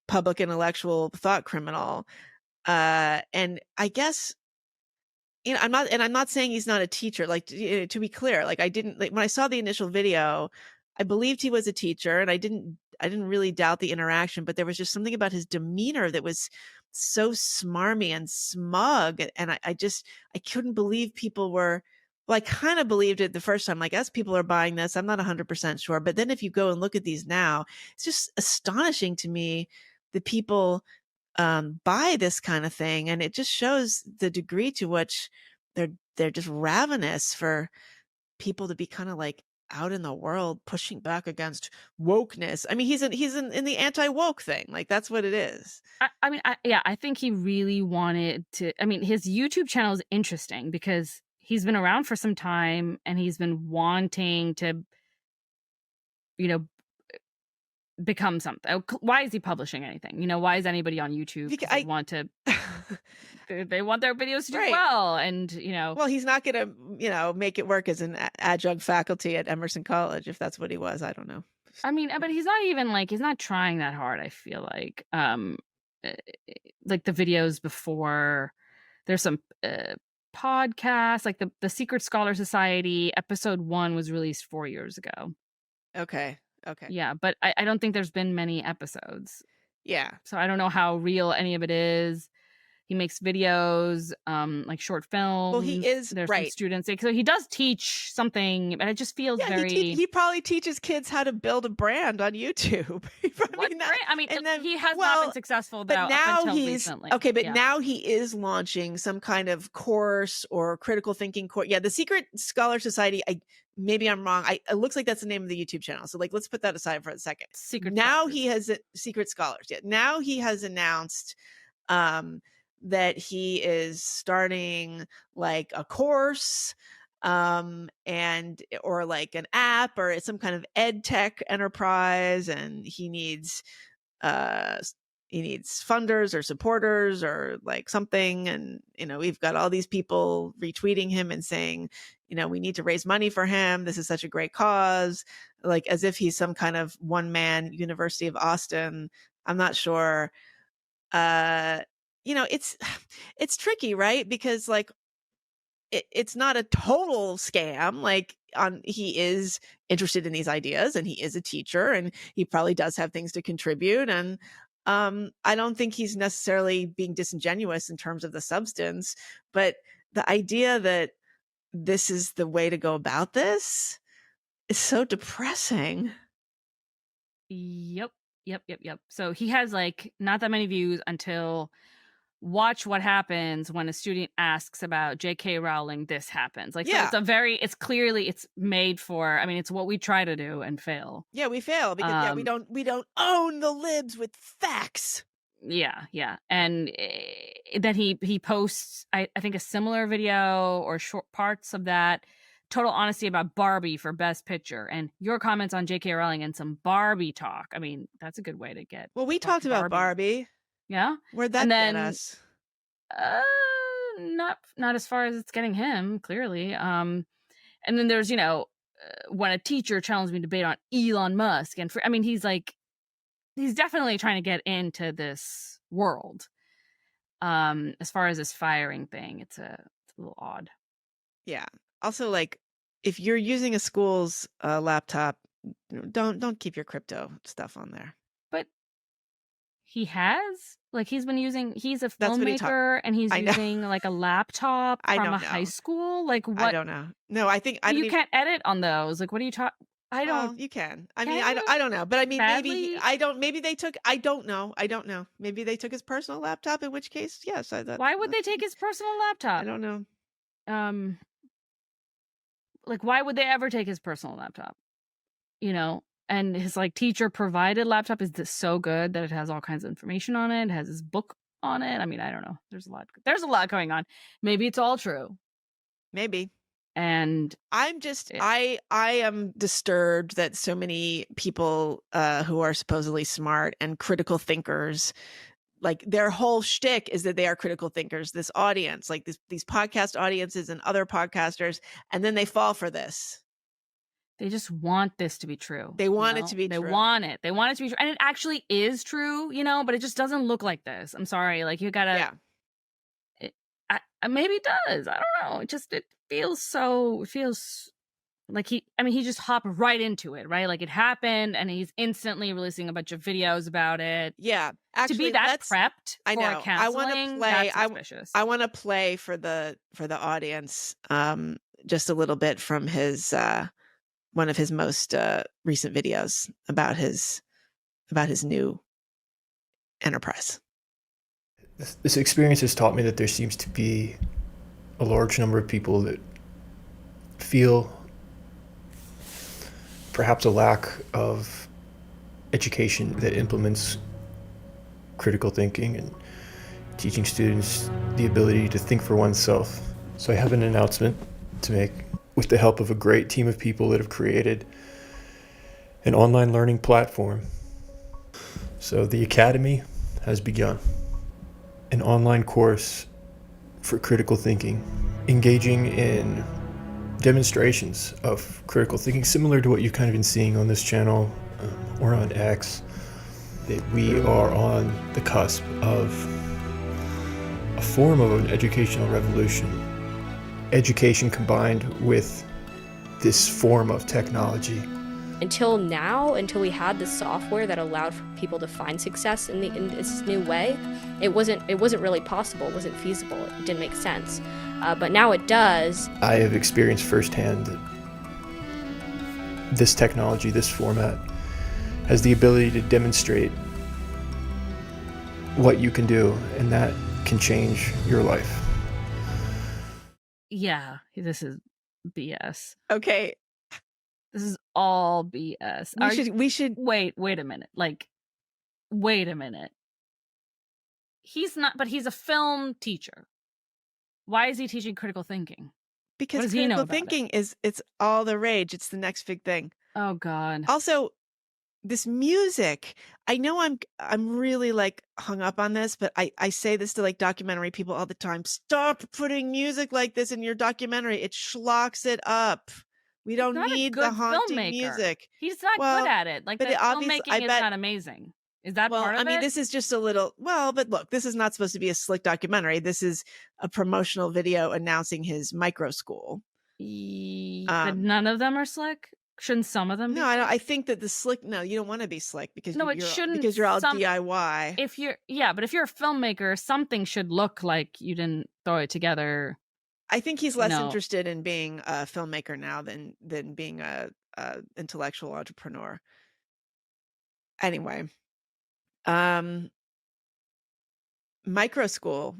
public intellectual thought criminal. And I guess, I'm not saying he's not a teacher. Like, to be clear, like when I saw the initial video, I believed he was a teacher, and I didn't really doubt the interaction, but there was just something about his demeanor that was so smarmy and smug. And I couldn't believe people were, well, I kind of believed it the first time. Like, as people are buying this, I'm not 100% sure. But then if you go and look at these now, it's just astonishing to me that people buy this kind of thing. And it just shows the degree to which they're just ravenous for people to be kind of like out in the world pushing back against wokeness. I mean, he's in the anti-woke thing. Like, that's what it is. I think he really wanted to. I mean, his YouTube channel is interesting because he's been around for some time, and he's been wanting to, become something. Why is he publishing anything? Why is anybody on YouTube? Because they want to. They want their videos to do well, and Well, he's not going to make it work as an adjunct faculty at Emerson College, if that's what he was. I don't know. I mean, but he's not even he's not trying that hard. I feel like like the videos before. There's some podcasts, like the Secret Scholar Society episode 1 was released 4 years ago. Okay. Yeah, but I don't think there's been many episodes. Yeah. So I don't know how real any of it is. He makes videos, like short films. Well, he is There's some right. students. So he does teach something, but it just feels very. He probably teaches kids how to build a brand on YouTube. What brand? I mean, and then, he has not been successful though, but now up until he's recently. okay. But Yeah. now he is launching some kind of course or critical thinking course. Yeah, the Secret Scholar Society. Maybe I'm wrong. It looks like that's the name of the YouTube channel. So like, let's put that aside for a second. Secret now Scholars. he has Secret Scholars. Yeah. Now he has announced that he is starting like a course and or like an app or some kind of ed tech enterprise, and he needs funders or supporters or like something. And we've got all these people retweeting him and saying, we need to raise money for him, this is such a great cause, like as if he's some kind of one-man University of Austin. I'm not sure. It's tricky, right? Because like it's not a total scam. Like he is interested in these ideas and he is a teacher and he probably does have things to contribute. And I don't think he's necessarily being disingenuous in terms of the substance, but the idea that this is the way to go about this is so depressing. Yep. So he has like not that many views until watch what happens when a student asks about J.K. Rowling, this happens. Like, Yeah. So it's clearly made for, I mean, it's what we try to do and fail. Yeah, we fail because we don't own the libs with facts. Yeah. And then he posts, I think, a similar video or short parts of that. Total honesty about Barbie for Best Picture and your comments on J.K. Rowling and some Barbie talk. I mean, that's a good way to get. Well, we talked about Barbie. Yeah. Where'd that get us? Not as far as it's getting him, clearly. And then there's, when a teacher challenged me to debate on Elon Musk. And he's definitely trying to get into this world. As far as this firing thing, it's a little odd. Yeah. Also, like, if you're using a school's laptop, don't keep your crypto stuff on there. But he has, like, he's a filmmaker and he's using like a laptop from a high school. Like, what? I don't know. No, I think you can't edit on those. Like, what are you talking? Well, you can. I mean, I don't know, but I mean, maybe they took. I don't know. Maybe they took his personal laptop. In which case, yes. Why would they take his personal laptop? I don't know. Like, why would they ever take his personal laptop? And his like teacher provided laptop is this so good that it has all kinds of information on it. It has his book on it. I mean, I don't know. There's a lot going on. Maybe it's all true. Maybe. And I'm just I am disturbed that so many people who are supposedly smart and critical thinkers, like their whole shtick is that they are critical thinkers. This audience, like these podcast audiences and other podcasters, and then they fall for this. They just want this to be true. They want it to be true. They want it to be true. And it actually is true, but it just doesn't look like this. I'm sorry. Like, you gotta. Yeah. Maybe it does. I don't know. It feels like he just hopped right into it, right? Like, it happened and he's instantly releasing a bunch of videos about it. Yeah. Actually, to be that prepped I know. for counseling, that's suspicious. I want to play for the audience just a little bit from his one of his most recent videos about his new enterprise. This experience has taught me that there seems to be a large number of people that feel perhaps a lack of education that implements critical thinking and teaching students the ability to think for oneself. So I have an announcement to make. With the help of a great team of people that have created an online learning platform. So the Academy has begun. An online course for critical thinking, engaging in demonstrations of critical thinking, similar to what you've kind of been seeing on this channel or on X. that we are on the cusp of a form of an educational revolution. Education combined with this form of technology. Until now, until we had the software that allowed for people to find success in this new way, it wasn't really possible. It wasn't feasible. It didn't make sense. But now it does. I have experienced firsthand that this technology, this format, has the ability to demonstrate what you can do, and that can change your life. Yeah, this is BS. Okay. This is all BS. We should wait a minute. Wait a minute. He's a film teacher. Why is he teaching critical thinking? Because does he know critical about thinking it's all the rage. It's the next big thing. Oh God. Also, this music, I know I'm really like hung up on this, but I say this to like documentary people all the time. Stop putting music like this in your documentary. It schlocks it up. We don't need the haunting music. He's not good at it. Like, the filmmaking is not amazing. Is that part of it? I mean, this is just a little, but look, this is not supposed to be a slick documentary. This is a promotional video announcing his micro school. But none of them are slick? Shouldn't some of them be? No, I think that the slick, no, you don't want to be slick because you're all DIY. But if you're a filmmaker, something should look like you didn't throw it together. I think he's less interested in being a filmmaker now than being a intellectual entrepreneur. Anyway, micro school.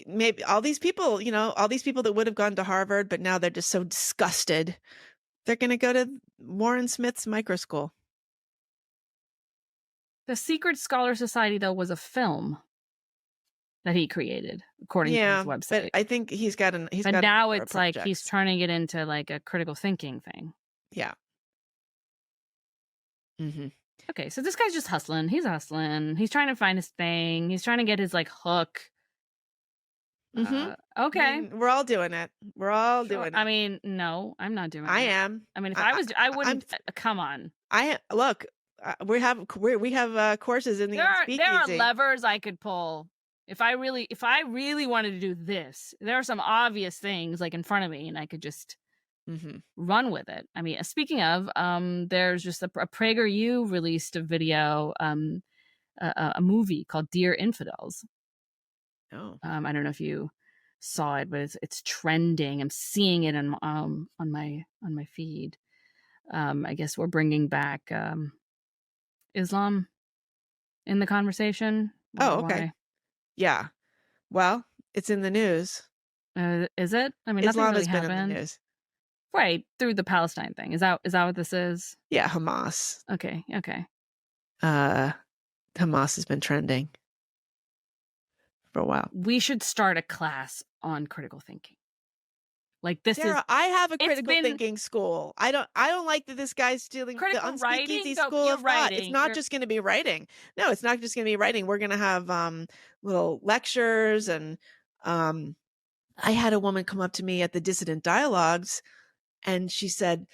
Maybe all these people that would have gone to Harvard, but now they're just so disgusted. They're going to go to Warren Smith's micro school. The Secret Scholar Society, though, was a film that he created, according to his website. But I think he's got But now it's like he's turning it into like a critical thinking thing. Yeah. Mm-hmm. Okay, so this guy's just hustling. He's hustling. He's trying to find his thing. He's trying to get his like hook. Mm-hmm. Okay. I mean, we're all doing it. We're all doing it. I mean, no, I'm not doing it. I am. I mean, if I was, I wouldn't. Come on. Look. We have courses in the Speakeasy. There are levers I could pull if I really wanted to do this. There are some obvious things like in front of me, and I could just run with it. I mean, speaking of, there's just a PragerU released a video, a movie called Dear Infidels. Oh. I don't know if you saw it, but it's trending. I'm seeing it on my feed. I guess we're bringing back Islam in the conversation. Oh, okay. Why? Yeah. Well, it's in the news. Is it? I mean, Islam really has been in the news. Right, through the Palestine thing. Is that what this is? Yeah, Hamas. Okay. Hamas has been trending for a while. We should start a class on critical thinking. Like this Sarah, is. I have a critical thinking school. I don't like that this guy's stealing the Unspeakeasy school of thought. It's not just going to be writing. No, it's not just going to be writing. We're going to have little lectures, and I had a woman come up to me at the Dissident Dialogues, and she said,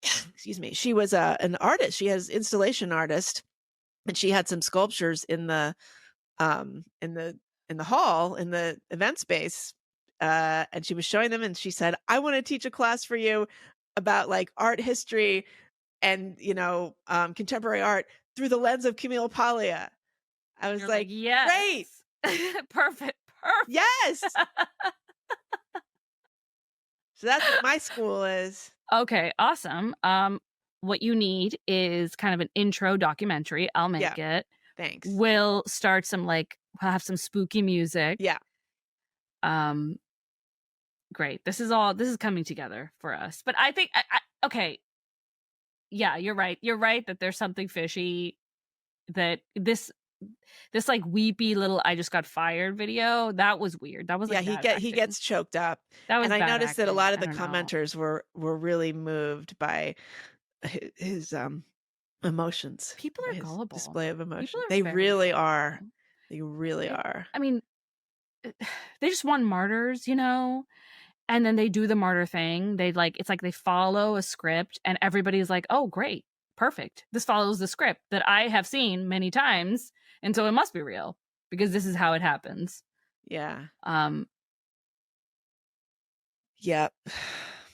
"Excuse me." She was an artist. She has installation artist, and she had some sculptures in the hall in the event space. And she was showing them, and she said, "I want to teach a class for you about like art history and contemporary art through the lens of Camille Paglia." I was like, "Yes, great, perfect, yes." So that's what my school is. Okay, awesome. What you need is kind of an intro documentary. I'll make it. Thanks. We'll start we'll have some spooky music. Yeah. Great. This is coming together for us. But I think, okay. Yeah, you're right. You're right that there's something fishy, that this like weepy little "I just got fired" video, that was weird. That was like he gets choked up. That was, and I noticed acting. that a lot of the commenters were really moved by his emotions. People are gullible. Display of emotion. They really are. They really are. I mean, they just want martyrs, and then they do the martyr thing. It's like they follow a script, and everybody's like, "Oh, great, perfect. This follows the script that I have seen many times, and so it must be real because this is how it happens. Yeah. Um, Yep.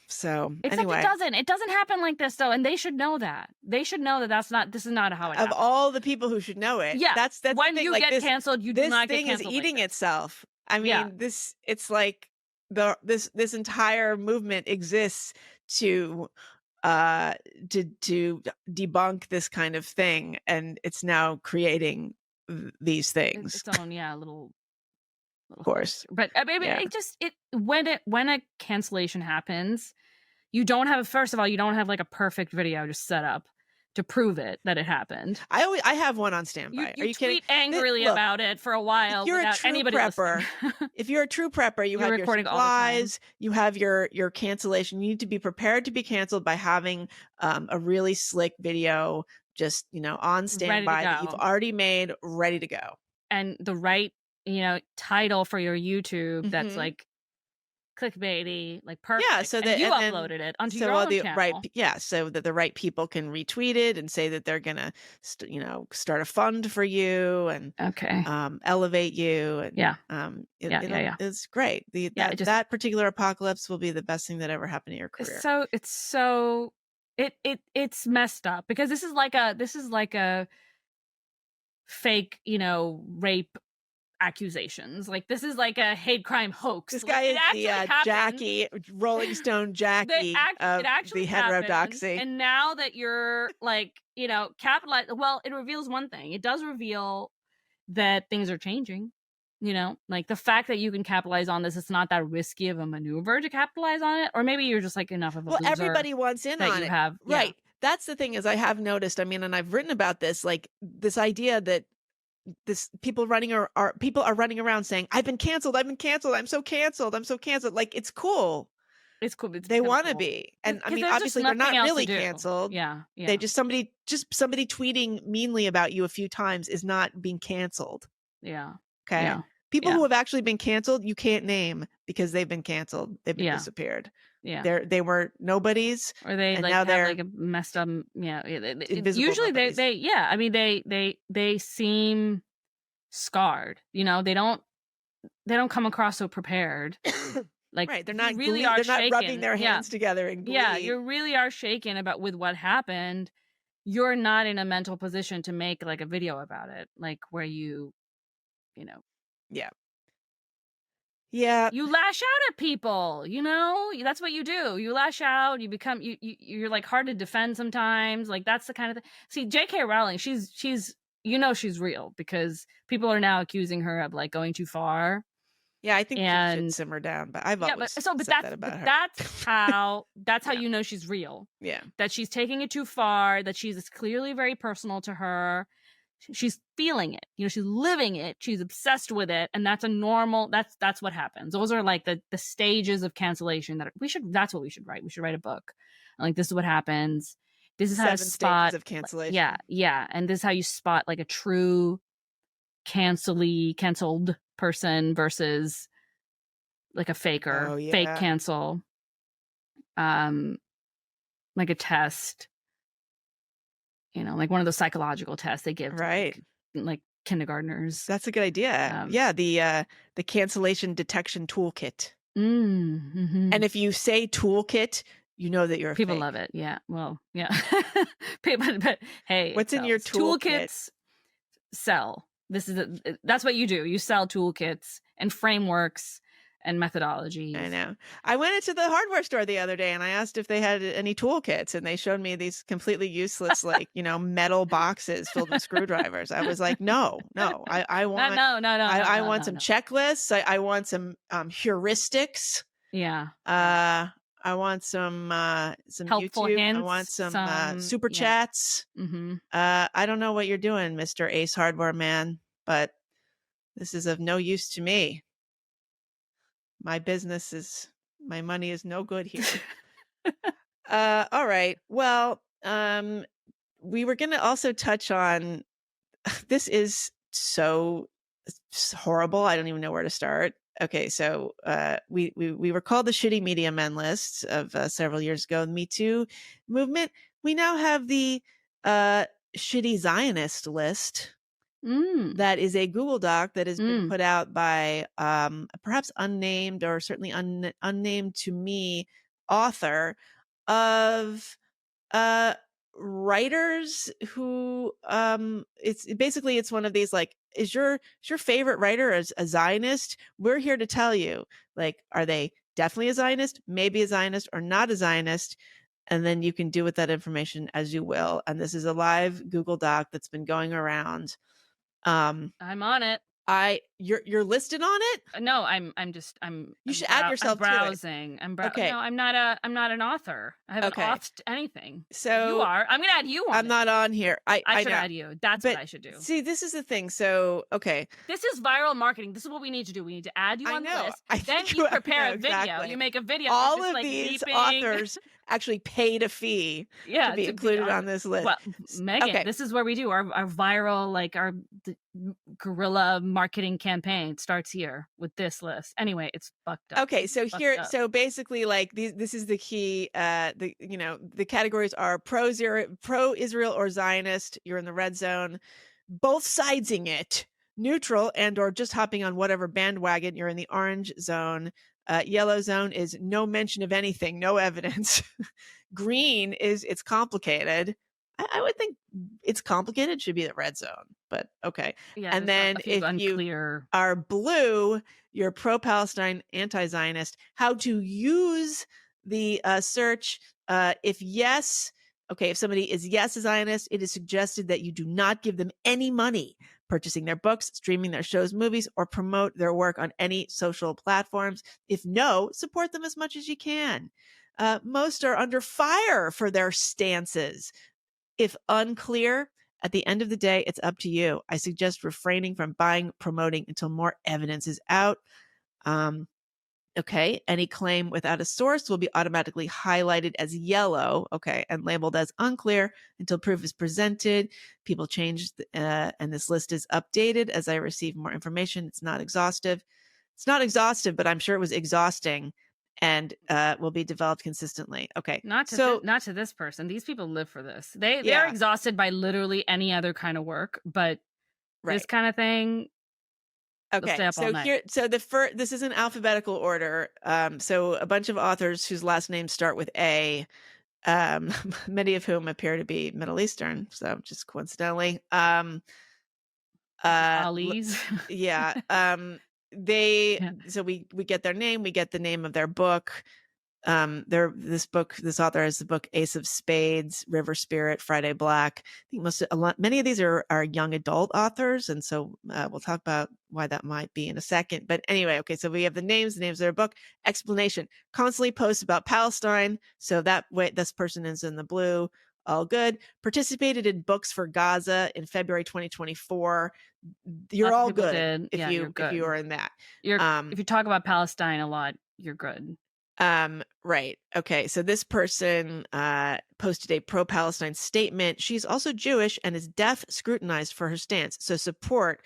So except anyway, it doesn't happen like this though, and they should know that. They should know that this is not how it of happens. all the people who should know it, Yeah, that's the when thing. you Like get this, canceled, you do not get thing is canceled. eating like this. itself. I mean, Yeah. it's like this entire movement exists to debunk this kind of thing, and it's now creating these things. Its own, little of course. But I mean, when a cancellation happens, you don't have like a perfect video just set up to prove it that it happened. I have one on standby. You Are you kidding? tweet angrily about it for a while If you're without a true anybody prepper, listening. if you're a true prepper, you You're have recording your all the time. supplies, you have your cancellation. You need to be prepared to be canceled by having a really slick video just on standby that you've go. already made, ready to go. And the right title for your YouTube that's Mhm. like clickbaity, like perfect. Yeah, so that you and then- uploaded it onto so your all own the channel. so that the right people can retweet it and say that they're gonna start a fund for you and Okay. elevate you, and Yeah. it's great. That particular apocalypse will be the best thing that ever happened in your career. It's messed up because this is like a fake rape accusations. Like this is like a hate crime hoax. This guy is the Jackie, Rolling Stone Jackie of the heterodoxy. And now that you're capitalized, well, it reveals one thing. It does reveal that things are changing. Like the fact that you can capitalize on this, it's not that risky of a maneuver to capitalize on it. Or maybe you're just like enough of a loser. Everybody wants in on it. Right. That's the thing is I have noticed, and I've written about this, like this idea that people are running around saying, I've been canceled. I'm so canceled. Like, it's cool. It's cool. They want to be. And obviously they're not really canceled. Yeah. They somebody tweeting meanly about you a few times is not being canceled. Yeah. Okay. Yeah. People who have actually been canceled, you can't name because they've been canceled. They've been disappeared. Yeah. They were nobodies. Or they and like now have they're like a messed up usually nobodies. they seem scarred. They don't come across so prepared. Like right, they're not really they're shaken. not rubbing their hands together in glee. Yeah, you really are shaken with what happened. You're not in a mental position to make like a video about it, like where you you lash out at people. That's what you do. You lash out. You become you're like hard to defend sometimes. Like that's the kind of thing. See, J.K. Rowling, she's she's real because people are now accusing her of like going too far. Yeah, I think she should simmer down, but I've always said that about her. That's how you know she's real. Yeah. That she's taking it too far, that it's clearly very personal to her. She's feeling it. She's living it. She's obsessed with it, and that's that's what happens. Those are like the stages of cancellation that's what we should write. We should write a book. Like this is what happens. This is how to spot stages of cancellation. Yeah. And this is how you spot like a true canceled person versus like a faker, fake cancel. Like a test, like one of those psychological tests they give, right? Like kindergartners. That's a good idea. The cancellation detection toolkit. Mm-hmm. And if you say toolkit, you know that you're a people fake. love it. Yeah. Well, yeah. but hey, what's in your toolkit? Toolkits sell. That's what you do. You sell toolkits and frameworks and methodologies. I know. I went into the hardware store the other day and I asked if they had any toolkits, and they showed me these completely useless, like, metal boxes filled with screwdrivers. I was like, no, I want I want some checklists. I want some heuristics. Yeah. I want some helpful YouTube. hints, I want some super chats. Mm-hmm. I don't know what you're doing, Mr. Ace Hardware Man, but this is of no use to me. My money is no good here. All right. Well, we were going to also touch on, this is so horrible. I don't even know where to start. Okay. So, we were called the shitty media men list of several years ago, the Me Too movement. We now have the shitty Zionist list. Mm. That is a Google Doc that has been Mm. put out by perhaps unnamed or certainly unnamed to me author of writers who it's one of these like, is your favorite writer a Zionist? We're here to tell you, like, are they definitely a Zionist, maybe a Zionist, or not a Zionist? And then you can do with that information as you will. And this is a live Google Doc that's been going around. I'm on it. You're listed on it? No, I'm You should add yourself I'm browsing. Okay. No, I'm not an author. I haven't Okay. authed anything. So you are. I'm gonna add you on. I'm not on here. I should know. add you. That's But what I should do. see, this is the thing. So okay. This is viral marketing. This is what we need to do. We need to add you I on the know. list. I Then think you you- prepare I know, a video. exactly. You make a video. All just, of like, these beeping. authors actually paid a fee Yeah, to be included on this list. Well, Meghan, Okay. this is where we do our viral, like our guerrilla marketing campaign starts here with this list. Anyway, it's fucked up. Okay, so It's fucked here, up. so basically, like this is the key. The categories are pro Israel or Zionist. You're in the red zone. Both sidesing it, neutral, and or just hopping on whatever bandwagon. You're in the orange zone. Yellow zone is no mention of anything, no evidence. Green is it's complicated. I would think it's complicated should be the red zone, but okay. Yeah, And there's then a few if unclear. you are blue, you're pro-Palestine, anti-Zionist. How to use the search? If yes, okay, if somebody is yes a Zionist, it is suggested that you do not give them any money purchasing their books, streaming their shows, movies, or promote their work on any social platforms. If no, support them as much as you can. Most are under fire for their stances. If unclear, at the end of the day, it's up to you. I suggest refraining from buying, promoting until more evidence is out. Okay. Any claim without a source will be automatically highlighted as yellow, okay, and labeled as unclear until proof is presented. People change, and this list is updated as I receive more information. It's not exhaustive. It's not exhaustive, but I'm sure it was exhausting and will be developed consistently. Okay. Not to this person. These people live for this. They are exhausted by literally any other kind of work, but this kind of thing. Okay, so here, this is in alphabetical order. So a bunch of authors whose last names start with A, many of whom appear to be Middle Eastern. So just coincidentally, Ali's. Yeah. So we get their name, we get the name of their book. This author has the book Ace of Spades, River Spirit, Friday Black. I think many of these are young adult authors, and so we'll talk about why that might be in a second. But anyway, okay, so we have the names of their book. Explanation: constantly posts about Palestine, so that way this person is in the blue. All good. Participated in Books for Gaza in February 2024. You're all good if you are in that. If you talk about Palestine a lot, you're good. Right. Okay. So this person posted a pro-Palestine statement. She's also Jewish and is deaf scrutinized for her stance. So support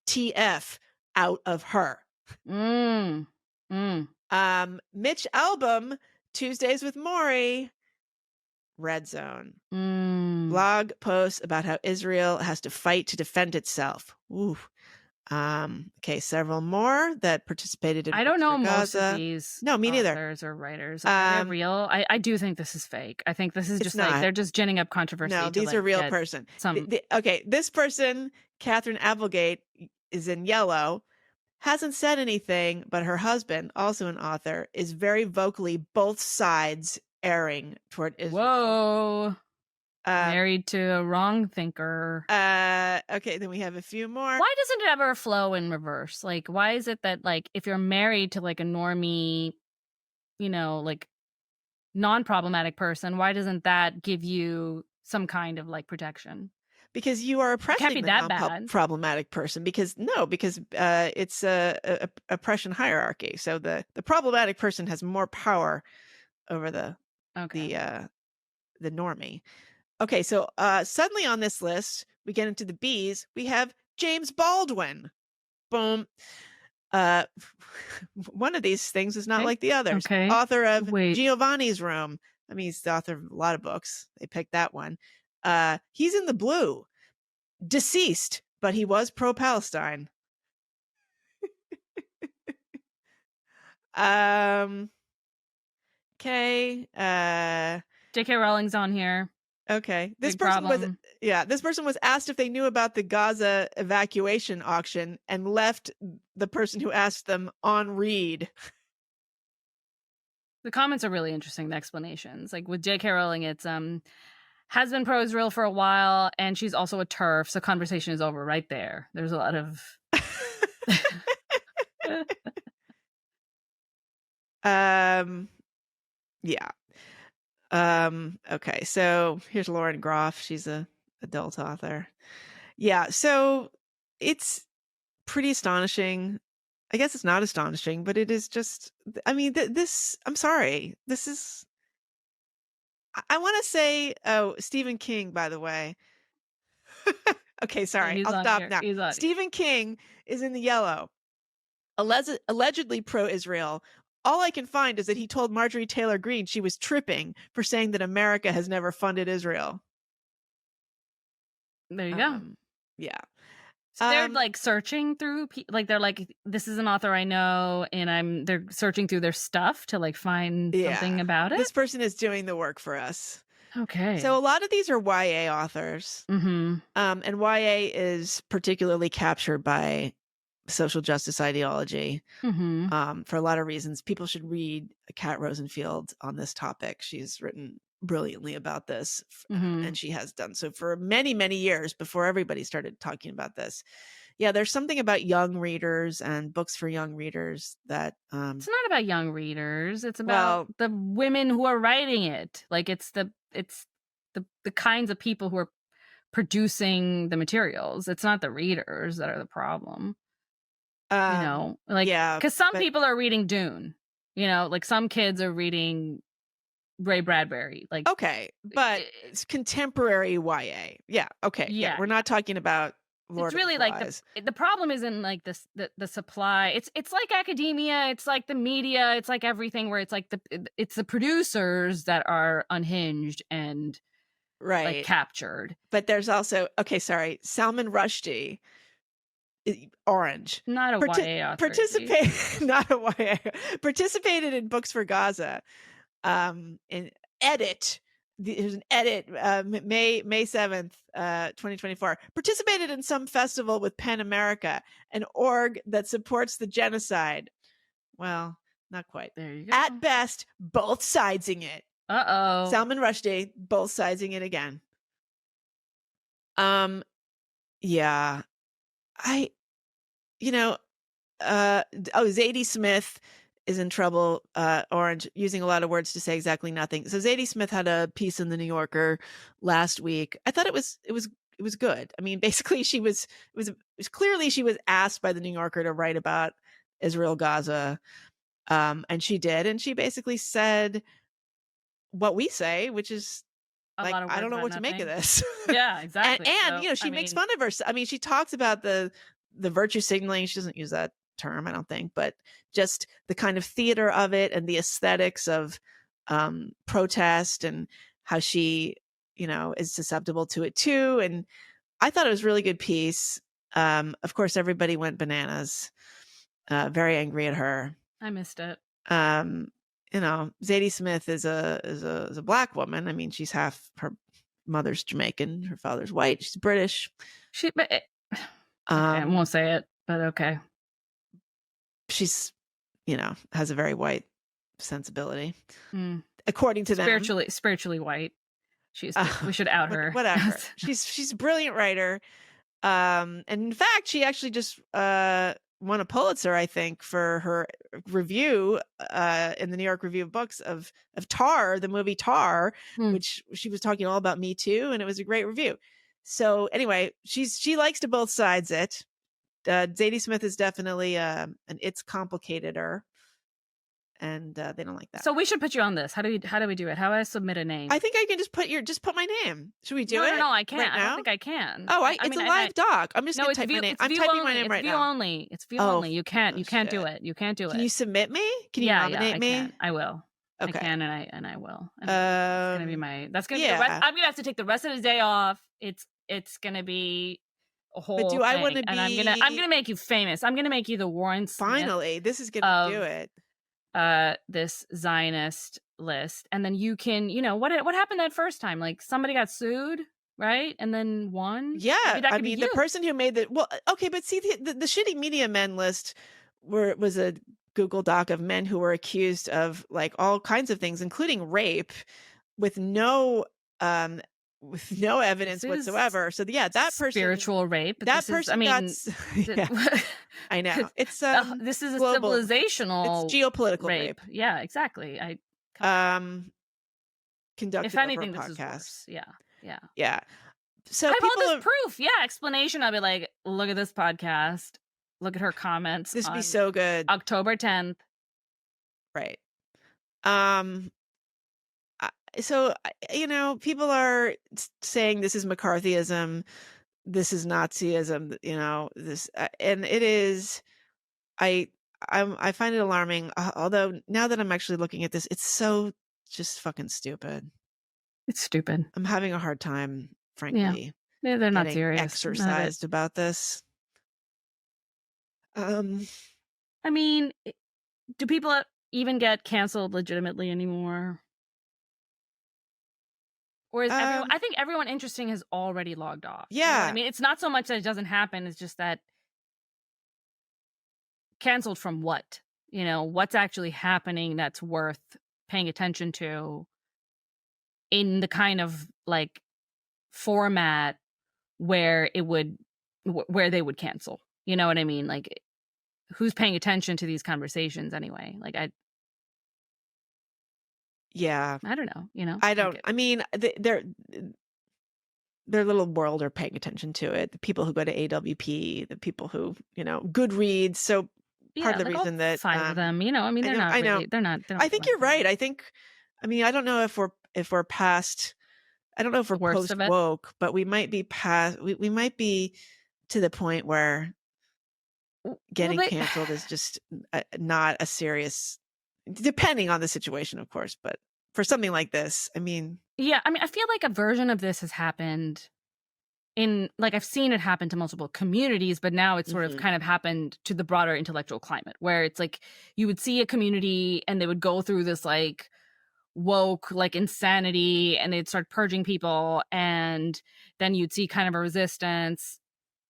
TF out of her. Mitch Albom, Tuesdays with Maury, red zone. Blog posts about how Israel has to fight to defend itself. Ooh. Okay, several more that participated in. I don't know most Gaza. of these. No, me neither. Authors or writers. Are they real? I do think this is fake. I think this is just like they're just ginning up controversy. No, these are real person. Okay, this person, Catherine Applegate, is in yellow. Hasn't said anything, but her husband, also an author, is very vocally both sides airing toward Israel. Whoa. Married to a wrong thinker. Okay, then we have a few more. Why doesn't it ever flow in reverse? Like, why is it that, like, if you're married to like a normie, like non-problematic person, why doesn't that give you some kind of like protection? Because you are oppressing the problematic person. Because it's a oppression hierarchy. So the problematic person has more power over the normie. Okay, so suddenly on this list, we get into the B's. We have James Baldwin. Boom. One of these things is not like the others. Okay. Author of Giovanni's Room. I mean, he's the author of a lot of books. They picked that one. He's in the blue. Deceased, but he was pro-Palestine. Okay. J.K. Rowling's on here. Okay. This Big person problem. this person was asked if they knew about the Gaza evacuation auction and left the person who asked them on read. The comments are really interesting, the explanations. Like with J.K. Rowling, it's has been pro-Israel for a while, and she's also a TERF, so conversation is over right there. There's a lot of Yeah. Okay, so here's Lauren Groff. She's a adult author. Yeah, so it's pretty astonishing. I guess it's not astonishing, but it is just, I mean, this, I'm sorry. This is, I want to say, oh, Stephen King, by the way. Okay, sorry. He's I'll on stop here. now. He's on here. Stephen King is in the yellow. Allegedly pro-Israel. All I can find is that he told Marjorie Taylor Greene she was tripping for saying that America has never funded Israel. There you go. Yeah. So they're like searching through, like they're like, this is an author I know, and they're searching through their stuff to like find something about it. This person is doing the work for us. Okay. So a lot of these are YA authors. Mm-hmm. And YA is particularly captured by social justice ideology for a lot of reasons. People should read Kat Rosenfield on this topic. She's written brilliantly about this, and she has done so for many, many years before everybody started talking about this. Yeah, there's something about young readers and books for young readers that it's not about young readers. It's about the women who are writing it. Like it's the kinds of people who are producing the materials. It's not the readers that are the problem. Because some people are reading Dune. Like some kids are reading Ray Bradbury. Like but it's contemporary YA. Yeah, okay. Yeah, we're not talking about Lord it's really of the like Flies. the problem isn't like this the supply. It's like academia. It's like the media. It's like everything where it's like it's the producers that are unhinged and like captured. But there's also Salman Rushdie. Orange. Not a YA author. Participated in Books for Gaza. In edit. There's an edit. May 7th, 2024. Participated in some festival with PEN America, an org that supports the genocide. Well, not quite. There you go. At best, both sidesing it. Uh-oh. Salman Rushdie, both sidesing it again. Yeah. Zadie Smith is in trouble, Orange, using a lot of words to say exactly nothing. So Zadie Smith had a piece in the New Yorker last week. I thought it was good. I mean, basically it was clearly she was asked by the New Yorker to write about Israel Gaza. And she did, and she basically said what we say, which is like, I don't know what to make of this. Yeah, exactly. and she makes fun of her. I mean, she talks about the virtue signaling. She doesn't use that term, I don't think, but just the kind of theater of it and the aesthetics of protest and how she, is susceptible to it too. And I thought it was a really good piece. Of course, everybody went bananas, very angry at her. I missed it. Zadie Smith is a Black woman. I mean, she's half, her mother's Jamaican, her father's white. She's British. I won't say it, but okay. She's, has a very white sensibility, according to them. Spiritually white. We should out her. Whatever. she's a brilliant writer. And in fact, she actually just won a Pulitzer, I think, for her review in the New York Review of Books of Tar, the movie Tar, which she was talking all about Me Too, and it was a great review. So anyway, she likes to both sides it. Zadie Smith is definitely an it's complicated-er, and they don't like that. So we should put you on this. How do we do it? How do I submit a name? I think I can just put my name. Should we do it? No, I can't. Right now? I don't think I can. Oh, it's a live doc. I'm just gonna type my name. I'm typing my name right now. Only. It's view only. You can't do it. You can't do it. Can you submit me? Can you nominate me? I will. Okay. I can and I will. And it's gonna be my. That's gonna be the rest. yeah. I'm gonna have to take the rest of the day off. It's gonna be a whole But do I want thing, to and I'm gonna be make you famous. I'm gonna make you the Warren Smith finally? This is gonna do of it. this Zionist list, and then you can, what happened that first time? Like somebody got sued, right, and then won. Yeah, Maybe that I could be mean, the you. person who made okay, but see, the shitty media men list was a Google Doc of men who were accused of like all kinds of things, including rape, with no evidence This is whatsoever. So yeah, that person, spiritual rape. that This is, person I mean, yeah, I know. It's this is a global, civilizational it's geopolitical rape. Yeah, exactly. Conducted if anything, over a this is podcast. worse. Yeah. Yeah. So I have people all this proof. Yeah, explanation. I'll be like, look at this podcast. Look at her comments. This would be on so good. October 10th. Right. So people are saying this is McCarthyism, this is Nazism, this, and it is. I find it alarming. Although now that I'm actually looking at this, it's so just fucking stupid. It's stupid. I'm having a hard time, frankly. Yeah, they're not getting serious. exercised about this. I mean, do people even get canceled legitimately anymore? Or is everyone? I think everyone interesting has already logged off. Yeah. You know what I mean, it's not so much that it doesn't happen. It's just that canceled from what? What's actually happening that's worth paying attention to in the kind of like format where where they would cancel. You know what I mean? Like, who's paying attention to these conversations anyway? Like, yeah, I don't know. I don't. I mean, their little world are paying attention to it. The people who go to AWP, the people who Goodreads. So part of the reason that 5 of them, I mean, they're not. I know. Really, they're not. I think you're right. I think. I mean, I don't know if we're past. I don't know if we're post woke, but we might be past. We might be to the point where getting canceled is just not a serious. Depending on the situation, of course, but for something like this, I mean. Yeah, I mean, I feel like a version of this has happened I've seen it happen to multiple communities, but now it's sort of kind of happened to the broader intellectual climate, where it's like you would see a community and they would go through this like woke like insanity and they'd start purging people, and then you'd see kind of a resistance,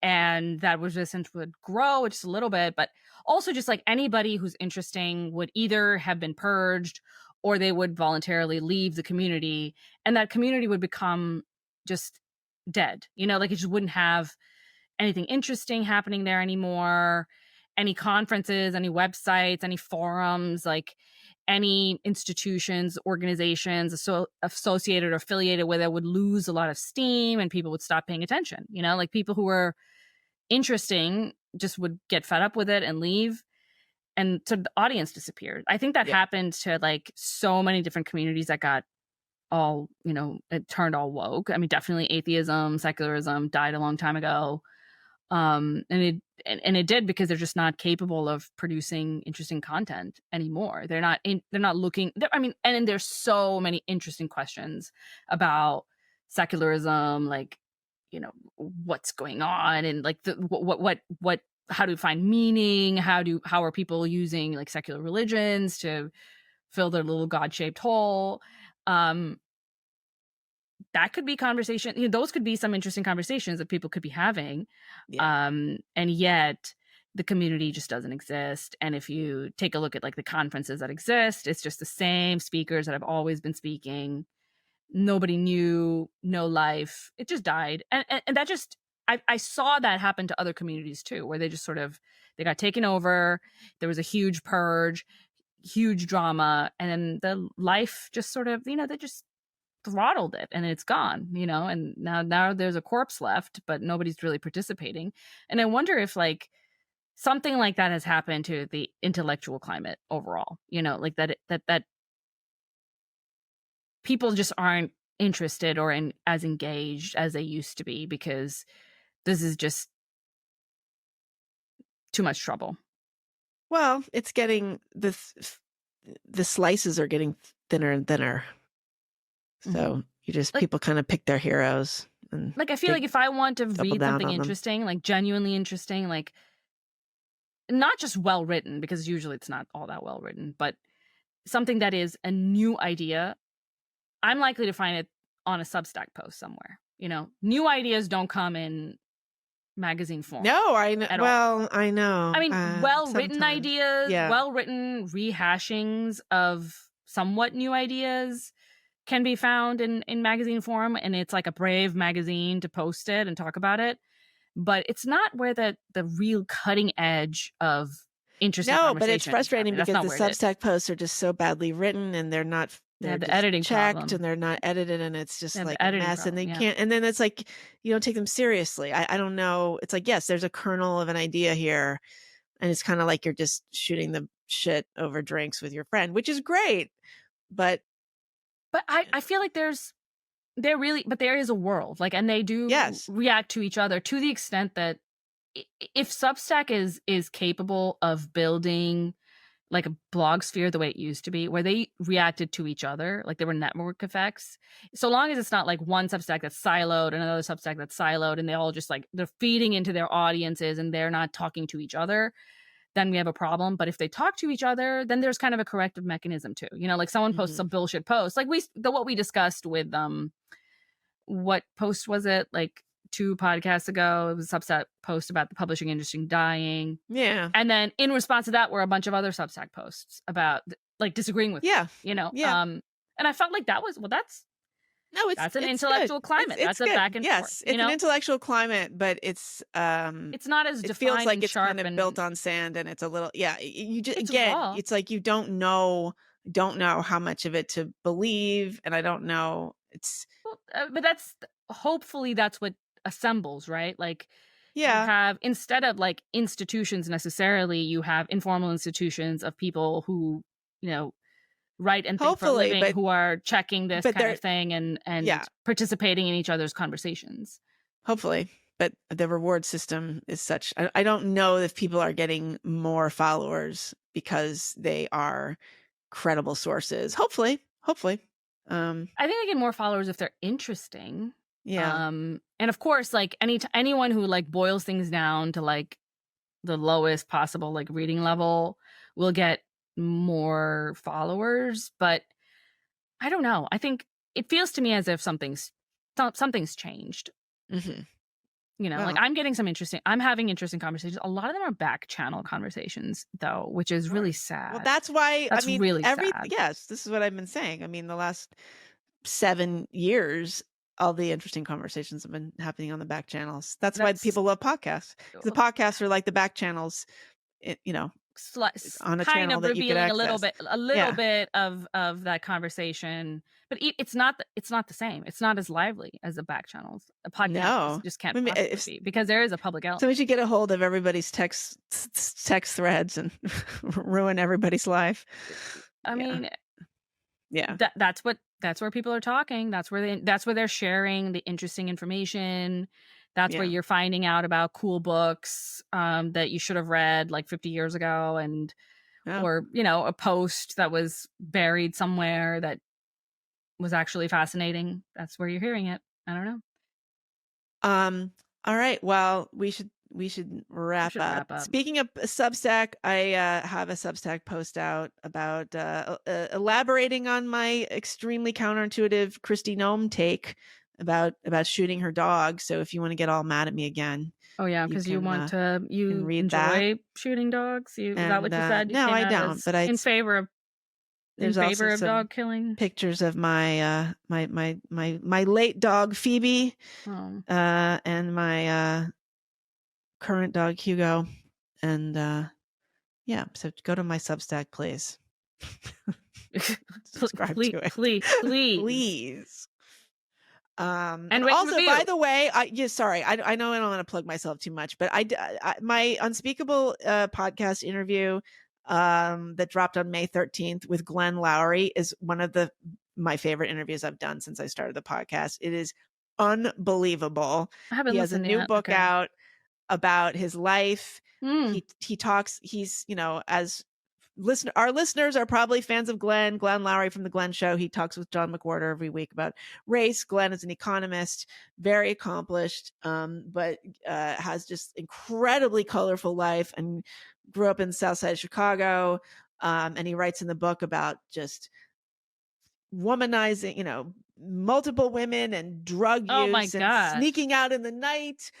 and that resistance would grow just a little bit, but also just like anybody who's interesting would either have been purged or they would voluntarily leave the community, and that community would become just dead. Like it just wouldn't have anything interesting happening there anymore. Any conferences, any websites, any forums, like any institutions, organizations associated or affiliated with it would lose a lot of steam, and people would stop paying attention. Like people who were interesting just would get fed up with it and leave, and so the audience disappeared. I think that happened to like so many different communities that got all, it turned all woke. I mean, definitely atheism, secularism died a long time ago. And it did because they're just not capable of producing interesting content anymore. They're not looking. I mean, and then there's so many interesting questions about secularism, like, what's going on, and like what how do we find meaning? How are people using like secular religions to fill their little God-shaped hole? That could be conversation. Those could be some interesting conversations that people could be having. Yeah. And yet the community just doesn't exist. And if you take a look at like the conferences that exist, it's just the same speakers that have always been speaking. Nobody new, no life. It just died. And that just, I saw that happen to other communities too, where they just sort of, they got taken over. There was a huge purge, huge drama. And then the life just sort of, they just throttled it, and it's gone, and now there's a corpse left, but nobody's really participating. And I wonder if like something like that has happened to the intellectual climate overall, like that people just aren't interested or as engaged as they used to be, because this is just too much trouble. Well, it's getting the slices are getting thinner and thinner. So you just, Like- people kind of pick their heroes. And Like, I feel like if I want to read down something on them. interesting, like genuinely interesting, like not just well written, because usually it's not all that well written, but something that is a new idea, I'm likely to find it on a Substack post somewhere. You know, new ideas don't come in magazine form. No, I know. at all. Well, I know. I mean, well-written sometimes. ideas, Yeah. well-written rehashings of somewhat new ideas can be found in magazine form, and it's like a brave magazine to post it and talk about it. But it's not where the real cutting edge of interesting No, but it's conversation is frustrating happening. That's because not the where it is. Substack posts are just so badly written, and they're not. They They're have the just editing checked, problem. and they're not edited, and it's just They have the like a editing mess, and they problem, yeah. can't. And then it's like you don't take them seriously. I don't know. It's like, yes, there's a kernel of an idea here, and it's kind of like you're just shooting the shit over drinks with your friend, which is great, but But I feel like there is a world, like, and they do Yes. react to each other to the extent that if Substack is capable of building like a blog sphere the way it used to be, where they reacted to each other, like there were network effects, so long as it's not like one Substack that's siloed and another Substack that's siloed, and they all just like they're feeding into their audiences and they're not talking to each other, then we have a problem. But if they talk to each other, then there's kind of a corrective mechanism too. You know, like someone posts some bullshit post, like what we discussed with what post was it, like 2 podcasts ago? It was a Substack post about the publishing industry dying. yeah, And then in response to that were a bunch of other Substack posts about like disagreeing with yeah. it, you know? Yeah. And I felt like that was, that's It's an it's intellectual good. climate. It's That's a good. back and yes, forth. it's You know? an intellectual climate, but it's not as it defined feels like and it's sharp kind of and built on sand, and it's a little you just It's again raw. it's like you don't know how much of it to believe, and I don't know. It's but hopefully that's what assembles, right? Like you yeah, have, instead of like institutions necessarily, you have informal institutions of people who, you know, write and think for a Hopefully, living, but- who are checking this but kind they're- of thing and Yeah. participating in each other's conversations. hopefully, but the reward system is such. I don't know if people are getting more followers because they are credible sources. Hopefully. I think they get more followers if they're interesting. Yeah. And of course, like anyone who like boils things down to like the lowest possible like reading level will get more followers. But I don't know. I think it feels to me as if something's changed. hmm You know, like I'm having interesting conversations. A lot of them are back channel conversations though, which is really sad. Well, that's why That's really sad. Yes, this is what I've been saying. I mean, the last 7 years, all the interesting conversations have been happening on the back channels. That's why people love podcasts. The podcasts are like the back channels, you know, on a kind channel of that you could revealing a little Yeah. bit of that conversation, but it's not the same. It's not as lively as the back channels. A podcast No. just can't I mean, possibly be, because there is a public element. So we should get a hold of everybody's text threads and ruin everybody's life. I mean, Yeah. that's where people are talking. That's where they're sharing the interesting information. That's where Yeah. you're finding out about cool books that you should have read like 50 years ago, or, you know, a post that was buried somewhere that was actually fascinating. That's where you're hearing it. I don't know. All right. Well, we should wrap up. Speaking of Substack, I have a Substack post out about elaborating on my extremely counterintuitive Christy Nome take about shooting her dog. So if you want to get all mad at me again, oh yeah, because you read enjoy shooting dogs. Is that what you said? No, I don't. But in favor of dog killing. Pictures of my my late dog Phoebe, and my current dog Hugo, and yeah. So go to my Substack, please. Subscribe to it, please. And also, by the way, sorry, I know I don't want to plug myself too much, but my Unspeakable podcast interview that dropped on May 13th with Glenn Lowry is one of my favorite interviews I've done since I started the podcast. It is unbelievable. He has a new book out about his life. He talks, he's, you know, as our listeners are probably fans of Glenn Lowry from the Glenn Show. He talks with John McWhorter every week about race. Glenn is an economist, very accomplished, but has just incredibly colorful life and grew up in the South Side of Chicago. And he writes in the book about just womanizing, multiple women and drug Oh my use and gosh. sneaking out in the night,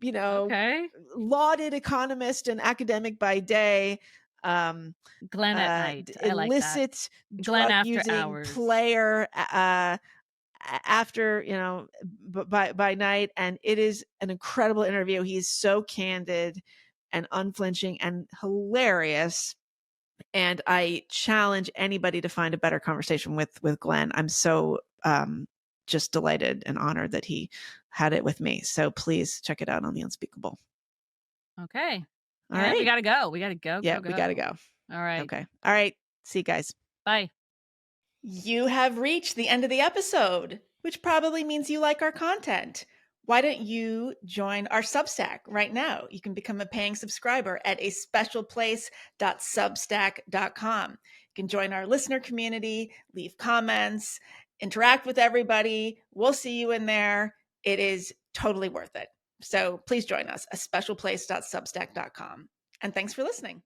Okay. lauded economist and academic by day. Glenn at night. I like that. Illicit Glenn drug after using hours. player after, by night. And it is an incredible interview. He's so candid and unflinching and hilarious. And I challenge anybody to find a better conversation with Glenn. I'm so just delighted and honored that he had it with me. So please check it out on The Unspeakable. Okay. All right. We got to go. We got to go. Yeah, we got to go. All right. Okay. All right. See you guys. Bye. You have reached the end of the episode, which probably means you like our content. Why don't you join our Substack right now? You can become a paying subscriber at aspecialplace.substack.com. You can join our listener community, leave comments, interact with everybody. We'll see you in there. It is totally worth it. So please join us, aspecialplace.substack.com. And thanks for listening.